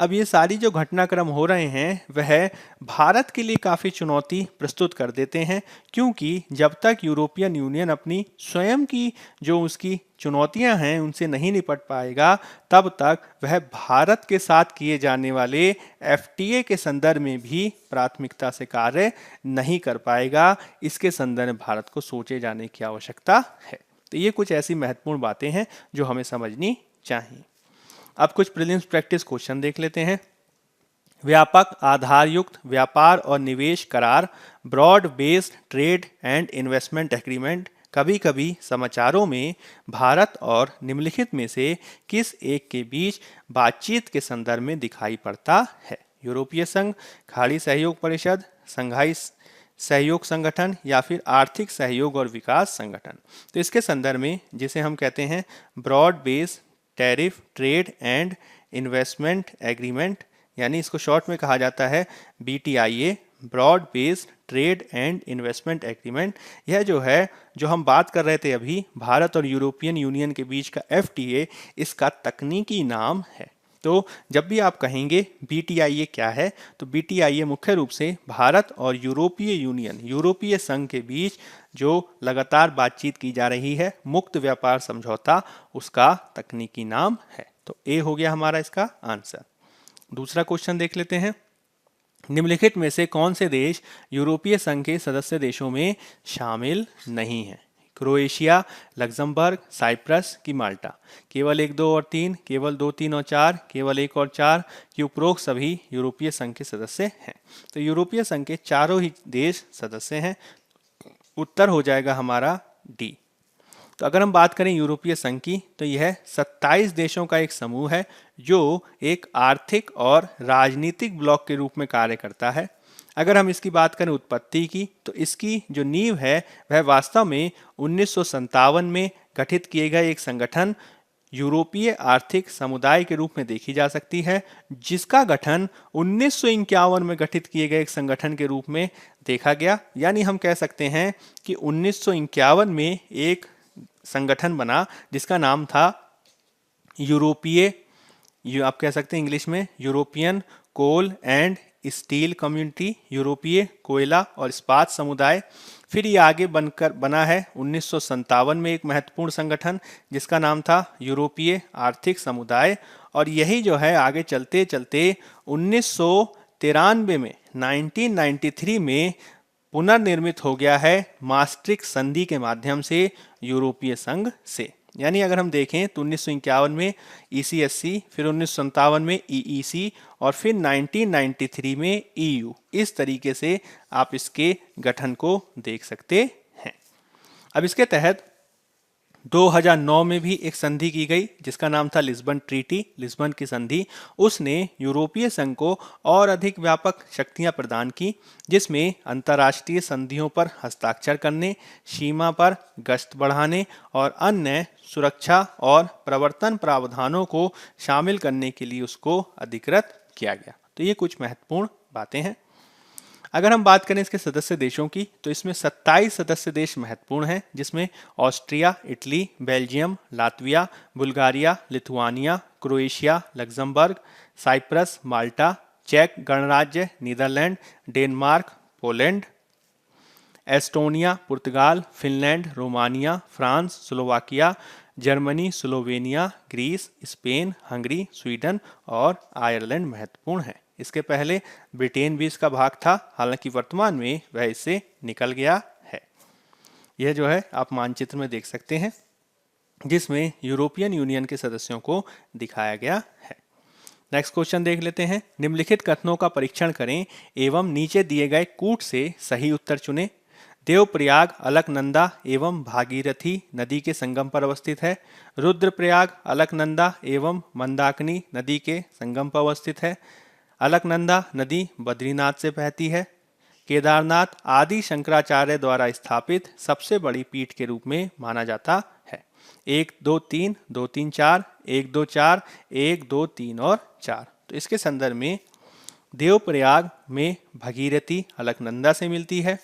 अब ये सारी जो घटनाक्रम हो रहे हैं वह भारत के लिए काफ़ी चुनौती प्रस्तुत कर देते हैं क्योंकि जब तक यूरोपियन यूनियन अपनी स्वयं की जो उसकी चुनौतियां हैं उनसे नहीं निपट पाएगा तब तक वह भारत के साथ किए जाने वाले एफटीए के संदर्भ में भी प्राथमिकता से कार्य नहीं कर पाएगा। इसके संदर्भ में भारत को सोचे जाने की आवश्यकता है। तो ये कुछ ऐसी महत्वपूर्ण बातें हैं जो हमें समझनी चाहिए। अब कुछ प्रीलिम्स प्रैक्टिस क्वेश्चन देख लेते हैं। व्यापक आधार युक्त व्यापार और निवेश करार, broad based trade and investment agreement कभी कभी समाचारों में भारत और निम्नलिखित में से किस एक के बीच बातचीत के संदर्भ में दिखाई पड़ता है? यूरोपीय संघ, खाड़ी सहयोग परिषद, संघाई सहयोग संगठन या फिर आर्थिक सहयोग और विकास संगठन। तो इसके संदर्भ में जिसे हम कहते हैं broad based tariff trade and investment agreement, यानी इसको शॉर्ट में कहा जाता है BTIA, broad based trade and investment agreement. यह जो हम बात कर रहे थे अभी, भारत और यूरोपियन यूनियन के बीच का FTA, इसका तकनीकी नाम है। तो जब भी आप कहेंगे BTIA क्या है, तो BTIA मुख्य रूप से भारत और यूरोपीय यूनियन, यूरोपीय संघ के बीच जो लगातार बातचीत की जा रही है, मुक्त व्यापार समझौता, उसका तकनीकी नाम है। तो ए हो गया हमारा इसका आंसर। दूसरा क्वेश्चन देख लेते हैं। निम्नलिखित में से कौन से देश यूरोपीय संघ के सदस्य देशों में शामिल नहीं हैं? क्रोएशिया, लग्जमबर्ग, साइप्रस की माल्टा। केवल 1, 2 और 3, केवल 2, 3 और 4, केवल 1 और 4 कि उपरोक्त सभी यूरोपीय संघ के सदस्य हैं। तो यूरोपीय संघ के चारों ही देश सदस्य हैं। उत्तर हो जाएगा हमारा डी। तो अगर हम बात करें यूरोपीय संघ की, तो यह 27 देशों का एक समूह है जो एक आर्थिक और राजनीतिक ब्लॉक के रूप में कार्य करता है। अगर हम इसकी बात करें उत्पत्ति की, तो इसकी जो नींव है वह वास्तव में 1957 में गठित किए गए एक संगठन यूरोपीय आर्थिक समुदाय के रूप में देखी जा सकती है, जिसका गठन 1951 में गठित किए गए एक संगठन के रूप में देखा गया। यानी हम कह सकते हैं कि 1951 में एक संगठन बना जिसका नाम था आप कह सकते हैं इंग्लिश में European coal and steel community, यूरोपीय कोयला और इस्पात समुदाय। फिर ये आगे बना है 1957 में एक महत्वपूर्ण संगठन जिसका नाम था यूरोपीय आर्थिक समुदाय। और यही जो है आगे चलते चलते 1993 में 1993 में पुनर्निर्मित हो गया है maastricht संधि के माध्यम से यूरोपीय संघ से। यानी अगर हम देखें तो 1951 में ECSC, फिर 1957 में EEC और फिर 1993 में EU। इस तरीके से आप इसके गठन को देख सकते हैं। अब इसके तहत 2009 में भी एक संधि की गई जिसका नाम था लिस्बन ट्रीटी, लिस्बन की संधि। उसने यूरोपीय संघ को और अधिक व्यापक शक्तियां प्रदान की, जिसमें अंतर्राष्ट्रीय संधियों पर हस्ताक्षर करने, सीमा पर गश्त बढ़ाने और अन्य सुरक्षा और प्रवर्तन प्रावधानों को शामिल करने के लिए उसको अधिकृत किया गया। तो ये कुछ महत्वपूर्ण बातें हैं। अगर हम बात करें इसके सदस्य देशों की, तो इसमें 27 सदस्य देश महत्वपूर्ण हैं, जिसमें Austria, Italy, Belgium, Latvia, Bulgaria, Lithuania, Croatia, Luxembourg, Cyprus, Malta, चेक गणराज्य, नीदरलैंड, डेनमार्क, पोलैंड, एस्टोनिया, पुर्तगाल, Finland, Romania, France, Slovakia, Germany, Slovenia, Greece, Spain, Hungary, Sweden और आयरलैंड महत्वपूर्ण है। इसके पहले ब्रिटेन भी इसका भाग था, हालांकि वर्तमान में वह इससे निकल गया है। यह जो है आप मानचित्र में देख सकते हैं, जिसमें यूरोपियन यूनियन के सदस्यों को दिखाया गया है। नेक्स्ट क्वेश्चन देख लेते हैं। निम्नलिखित कथनों का परीक्षण करें एवं नीचे दिए गए कूट से सही उत्तर चुनें। देवप्रयाग अलकनंदा एवं भागीरथी नदी के संगम पर अवस्थित है। रुद्रप्रयाग अलकनंदा एवं मंदाकिनी नदी के संगम पर अवस्थित है। अलकनंदा नदी बद्रीनाथ से बहती है। केदारनाथ आदि शंकराचार्य द्वारा स्थापित सबसे बड़ी पीठ के रूप में माना जाता है। 1, 2, 3, 2, 3, 4, 1, 2, 4, 1, 2, 3 और 4। तो इसके संदर्भ में देवप्रयाग में भगीरथी अलकनंदा से मिलती है।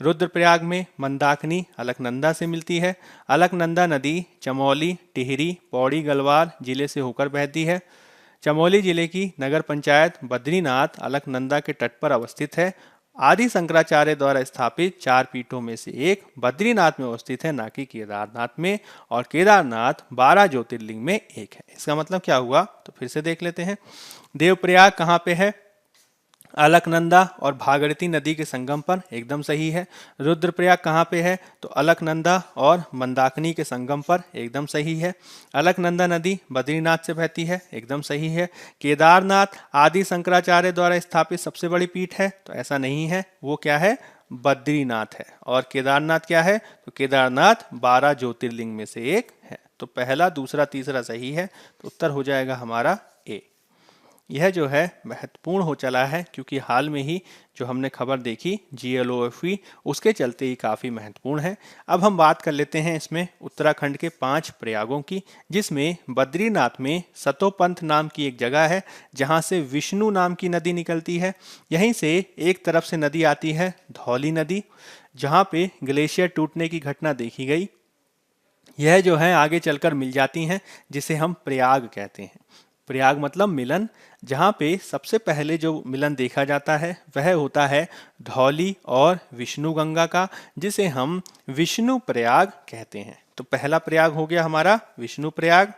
रुद्रप्रयाग में मंदाकिनी अलकनंदा से मिलती है। अलकनंदा नदी चमोली, टिहरी, पौड़ी गढ़वाल जिले से होकर बहती है। चमोली जिले की नगर पंचायत बद्रीनाथ अलकनंदा के तट पर अवस्थित है आदि शंकराचार्य द्वारा स्थापित 4 पीठों में से एक बद्रीनाथ में अवस्थित है, ना कि केदारनाथ में, और केदारनाथ 12 ज्योतिर्लिंग में एक है। इसका मतलब क्या हुआ, तो फिर से देख लेते हैं। देवप्रयाग कहाँ पे है? अलकनंदा और भागीरथी नदी के संगम पर, एकदम सही है। रुद्रप्रयाग कहाँ पे है? तो अलकनंदा और मंदाकिनी के संगम पर, एकदम सही है। अलकनंदा नदी बद्रीनाथ से बहती है, एकदम सही है। केदारनाथ आदि शंकराचार्य द्वारा स्थापित सबसे बड़ी पीठ है, तो ऐसा नहीं है, वो क्या है? बद्रीनाथ है। और केदारनाथ क्या है? तो केदारनाथ 12 ज्योतिर्लिंग में से एक है। तो पहला, दूसरा, तीसरा सही है, तो उत्तर हो जाएगा हमारा ए। यह जो है महत्वपूर्ण हो चला है, क्योंकि हाल में ही जो हमने खबर देखी GLOFE, उसके चलते ही काफ़ी महत्वपूर्ण है। अब हम बात कर लेते हैं इसमें उत्तराखंड के 5 प्रयागों की, जिसमें बद्रीनाथ में सतोपंथ नाम की एक जगह है, जहां से विष्णु नाम की नदी निकलती है। यहीं से एक तरफ से नदी आती है धौली नदी, जहां पे ग्लेशियर टूटने की घटना देखी गई। यह जो है आगे चलकर मिल जाती हैं, जिसे हम प्रयाग कहते हैं। प्रयाग मतलब मिलन। जहाँ पे सबसे पहले जो मिलन देखा जाता है वह होता है धौली और विष्णु गंगा का, जिसे हम विष्णु प्रयाग कहते हैं। तो पहला प्रयाग हो गया हमारा विष्णु प्रयाग।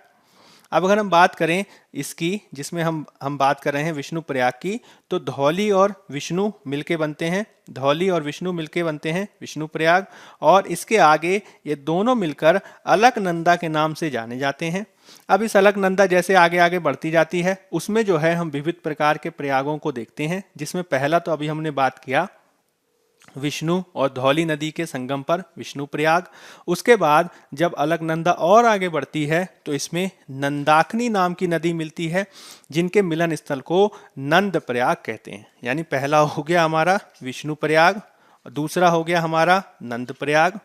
अब अगर हम बात करें इसकी, जिसमें हम बात कर रहे हैं विष्णु प्रयाग की, तो धौली और विष्णु मिलके बनते हैं, धौली और विष्णु मिलके बनते हैं विष्णु प्रयाग। और इसके आगे ये दोनों मिलकर अलकनंदा के नाम से जाने जाते हैं। अब इस अलकनंदा जैसे आगे आगे बढ़ती जाती है, उसमें जो है हम विविध प्रकार के प्रयागों को देखते हैं, जिसमें पहला तो अभी हमने बात किया विष्णु और धौली नदी के संगम पर विष्णु प्रयाग। उसके बाद जब अलकनंदा और आगे बढ़ती है तो इसमें नंदाकिनी नाम की नदी मिलती है, जिनके मिलन स्थल को नंद प्रयाग कहते हैं। यानी पहला हो गया हमारा विष्णु प्रयाग, दूसरा हो गया हमारा नंद प्रयाग।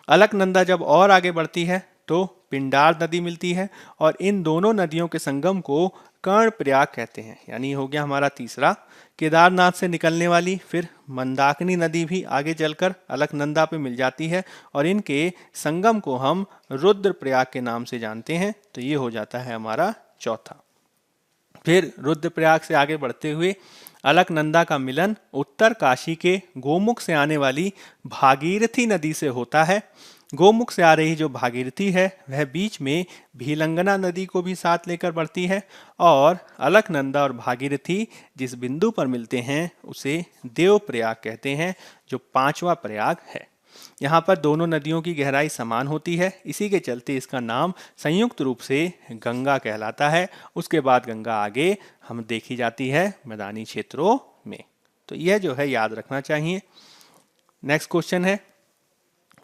अलकनंदा जब और आगे बढ़ती है तो पिंडार नदी मिलती है, और इन दोनों नदियों के संगम को कर्ण प्रयाग कहते हैं। यानी हो गया हमारा तीसरा। केदारनाथ से निकलने वाली फिर मंदाकिनी नदी भी आगे चलकर अलकनंदा पे मिल जाती है, और इनके संगम को हम रुद्रप्रयाग के नाम से जानते हैं। तो ये हो जाता है हमारा चौथा। फिर रुद्रप्रयाग से आगे बढ़ते हुए अलकनंदा का मिलन उत्तर काशी के गोमुख से आने वाली भागीरथी नदी से होता है। गोमुख से आ रही जो भागीरथी है वह बीच में भीलंगना नदी को भी साथ लेकर बढ़ती है, और अलकनंदा और भागीरथी जिस बिंदु पर मिलते हैं उसे देवप्रयाग कहते हैं, जो 5वां प्रयाग है। यहाँ पर दोनों नदियों की गहराई समान होती है, इसी के चलते इसका नाम संयुक्त रूप से गंगा कहलाता है। उसके बाद गंगा आगे हम देखी जाती है मैदानी क्षेत्रों में। तो यह जो है याद रखना चाहिए। नेक्स्ट क्वेश्चन है,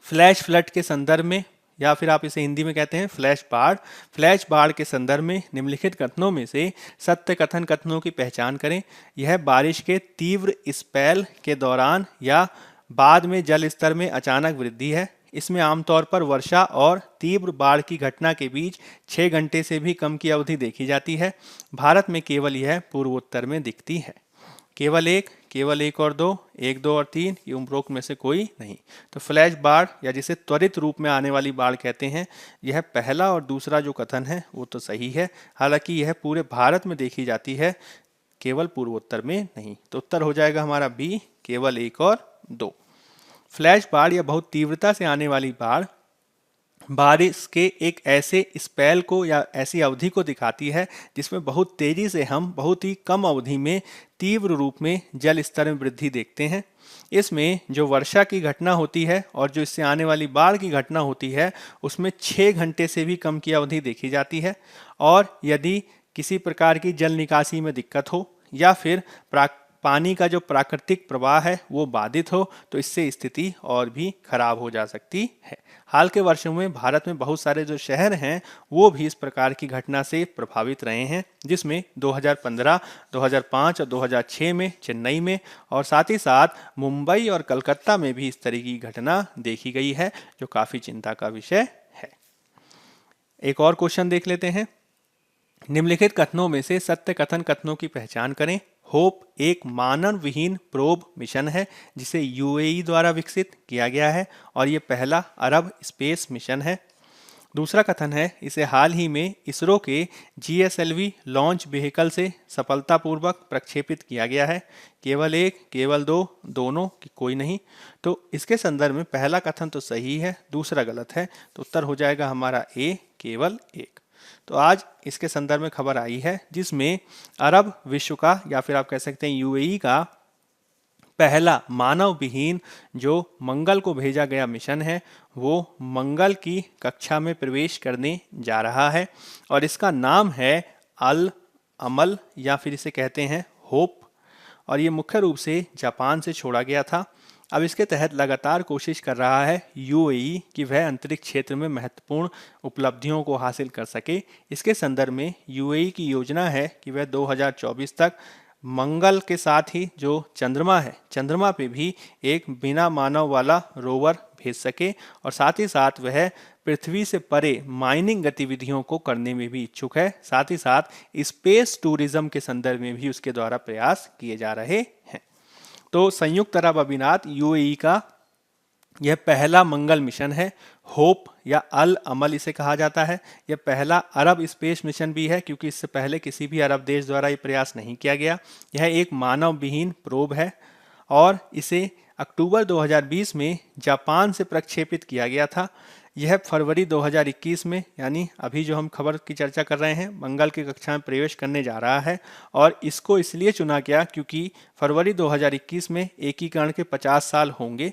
फ्लैश फ्लड के संदर्भ में, या फिर आप इसे हिंदी में कहते हैं फ्लैश बाढ़। फ्लैश बाढ़ के संदर्भ में निम्नलिखित कथनों में से सत्य कथन कथनों की पहचान करें। यह बारिश के तीव्र स्पेल के दौरान या बाद में जल स्तर में अचानक वृद्धि है। इसमें आमतौर पर वर्षा और तीव्र बाढ़ की घटना के बीच 6 घंटे से भी कम की अवधि देखी जाती है। भारत में केवल यह पूर्वोत्तर में दिखती है। केवल एक और दो, 1, 2 और 3, ये उपरोक्त में से कोई नहीं। तो फ्लैश बाढ़, या जिसे त्वरित रूप में आने वाली बाढ़ कहते हैं, यह पहला और दूसरा जो कथन है वो तो सही है। हालांकि यह पूरे भारत में देखी जाती है, केवल पूर्वोत्तर में नहीं। तो उत्तर हो जाएगा हमारा बी, केवल 1 और 2। फ्लैश बाढ़ या बहुत तीव्रता से आने वाली बाढ़ बारिश के एक ऐसे स्पेल को या ऐसी अवधि को दिखाती है जिसमें बहुत तेजी से हम बहुत ही कम अवधि में तीव्र रूप में जल स्तर में वृद्धि देखते हैं। इसमें जो वर्षा की घटना होती है और जो इससे आने वाली बाढ़ की घटना होती है उसमें 6 घंटे से भी कम की अवधि देखी जाती है। और यदि किसी प्रकार की जल निकासी में दिक्कत हो या फिर पानी का जो प्राकृतिक प्रवाह है वो बाधित हो तो इससे स्थिति और भी खराब हो जा सकती है। हाल के वर्षों में भारत में बहुत सारे जो शहर हैं वो भी इस प्रकार की घटना से प्रभावित रहे हैं, जिसमें 2015, 2005 और 2006 में चेन्नई में, और साथ ही साथ मुंबई और कलकत्ता में भी इस तरह की घटना देखी गई है, जो काफ़ी चिंता का विषय है। एक और क्वेश्चन देख लेते हैं। निम्नलिखित कथनों में से सत्य कथन कथनों की पहचान करें। होप एक मानव विहीन प्रोब मिशन है जिसे यूएई द्वारा विकसित किया गया है, और ये पहला अरब स्पेस मिशन है। दूसरा कथन है, इसे हाल ही में इसरो के GSLV लॉन्च व्हीकल से सफलतापूर्वक प्रक्षेपित किया गया है। केवल एक, केवल दो, दोनों कि कोई नहीं। तो इसके संदर्भ में पहला कथन तो सही है, दूसरा गलत है। तो उत्तर हो जाएगा हमारा ए, केवल एक। तो आज इसके संदर्भ में खबर आई है जिसमें अरब विश्व का या फिर आप कह सकते हैं UAE का पहला मानव विहीन जो मंगल को भेजा गया मिशन है वो मंगल की कक्षा में प्रवेश करने जा रहा है और इसका नाम है अल अमल या फिर इसे कहते हैं होप। और ये मुख्य रूप से जापान से छोड़ा गया था। अब इसके तहत लगातार कोशिश कर रहा है UAE कि वह अंतरिक्ष क्षेत्र में महत्वपूर्ण उपलब्धियों को हासिल कर सके। इसके संदर्भ में UAE की योजना है कि वह 2024 तक मंगल के साथ ही जो चंद्रमा है, चंद्रमा पे भी एक बिना मानव वाला रोवर भेज सके और साथ ही साथ वह पृथ्वी से परे माइनिंग गतिविधियों को करने में भी इच्छुक है। साथ ही साथ स्पेस टूरिज्म के संदर्भ में भी उसके द्वारा प्रयास किए जा रहे हैं। तो संयुक्त अरब अमीरात UAE का यह पहला मंगल मिशन है। होप या अल अमल इसे कहा जाता है। यह पहला अरब स्पेस मिशन भी है क्योंकि इससे पहले किसी भी अरब देश द्वारा ये प्रयास नहीं किया गया। यह एक मानव विहीन प्रोब है और इसे अक्टूबर 2020 में जापान से प्रक्षेपित किया गया था। यह फरवरी 2021 में, यानी अभी जो हम खबर की चर्चा कर रहे हैं, मंगल की कक्षा में प्रवेश करने जा रहा है। और इसको इसलिए चुना गया क्योंकि फरवरी 2021 में एकीकरण के 50 साल होंगे।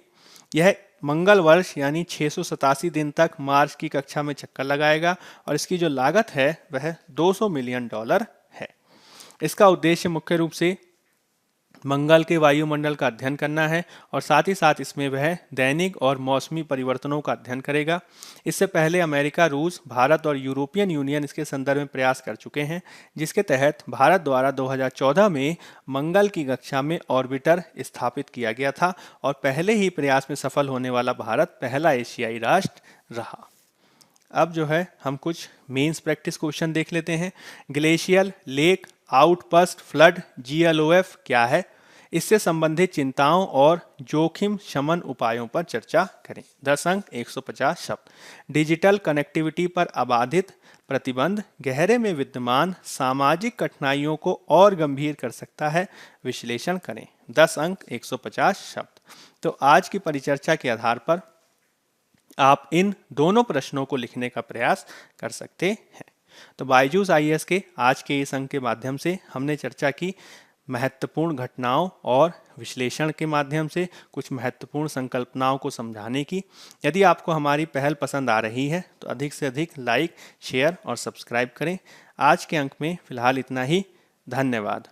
यह मंगल वर्ष यानी 687 दिन तक मार्स की कक्षा में चक्कर लगाएगा और इसकी जो लागत है वह $200 मिलियन है। इसका उद्देश्य मुख्य रूप से मंगल के वायुमंडल का अध्ययन करना है और साथ ही साथ इसमें वह दैनिक और मौसमी परिवर्तनों का अध्ययन करेगा। इससे पहले अमेरिका, रूस, भारत और यूरोपियन यूनियन इसके संदर्भ में प्रयास कर चुके हैं, जिसके तहत भारत द्वारा 2014 में मंगल की कक्षा में ऑर्बिटर स्थापित किया गया था और पहले ही प्रयास में सफल होने वाला भारत पहला एशियाई राष्ट्र रहा। अब जो है हम कुछ मेंस प्रैक्टिस क्वेश्चन देख लेते हैं। Glacial lake outburst flood GLOF क्या है? इससे संबंधित चिंताओं और जोखिम शमन उपायों पर चर्चा करें। 10 अंक 150 शब्द। डिजिटल कनेक्टिविटी पर अबाधित प्रतिबंध गहरे में विद्यमान सामाजिक कठिनाइयों को और गंभीर कर सकता है, विश्लेषण करें। 10 अंक 150 शब्द। तो आज की परिचर्चा के आधार पर आप इन दोनों प्रश्नों को लिखने का प्रयास कर सकते हैं। तो बायजूस IAS के आज के इस अंक के माध्यम से हमने चर्चा की महत्वपूर्ण घटनाओं और विश्लेषण के माध्यम से कुछ महत्वपूर्ण संकल्पनाओं को समझाने की। यदि आपको हमारी पहल पसंद आ रही है तो अधिक से अधिक लाइक, शेयर और सब्सक्राइब करें। आज के अंक में फिलहाल इतना ही। धन्यवाद।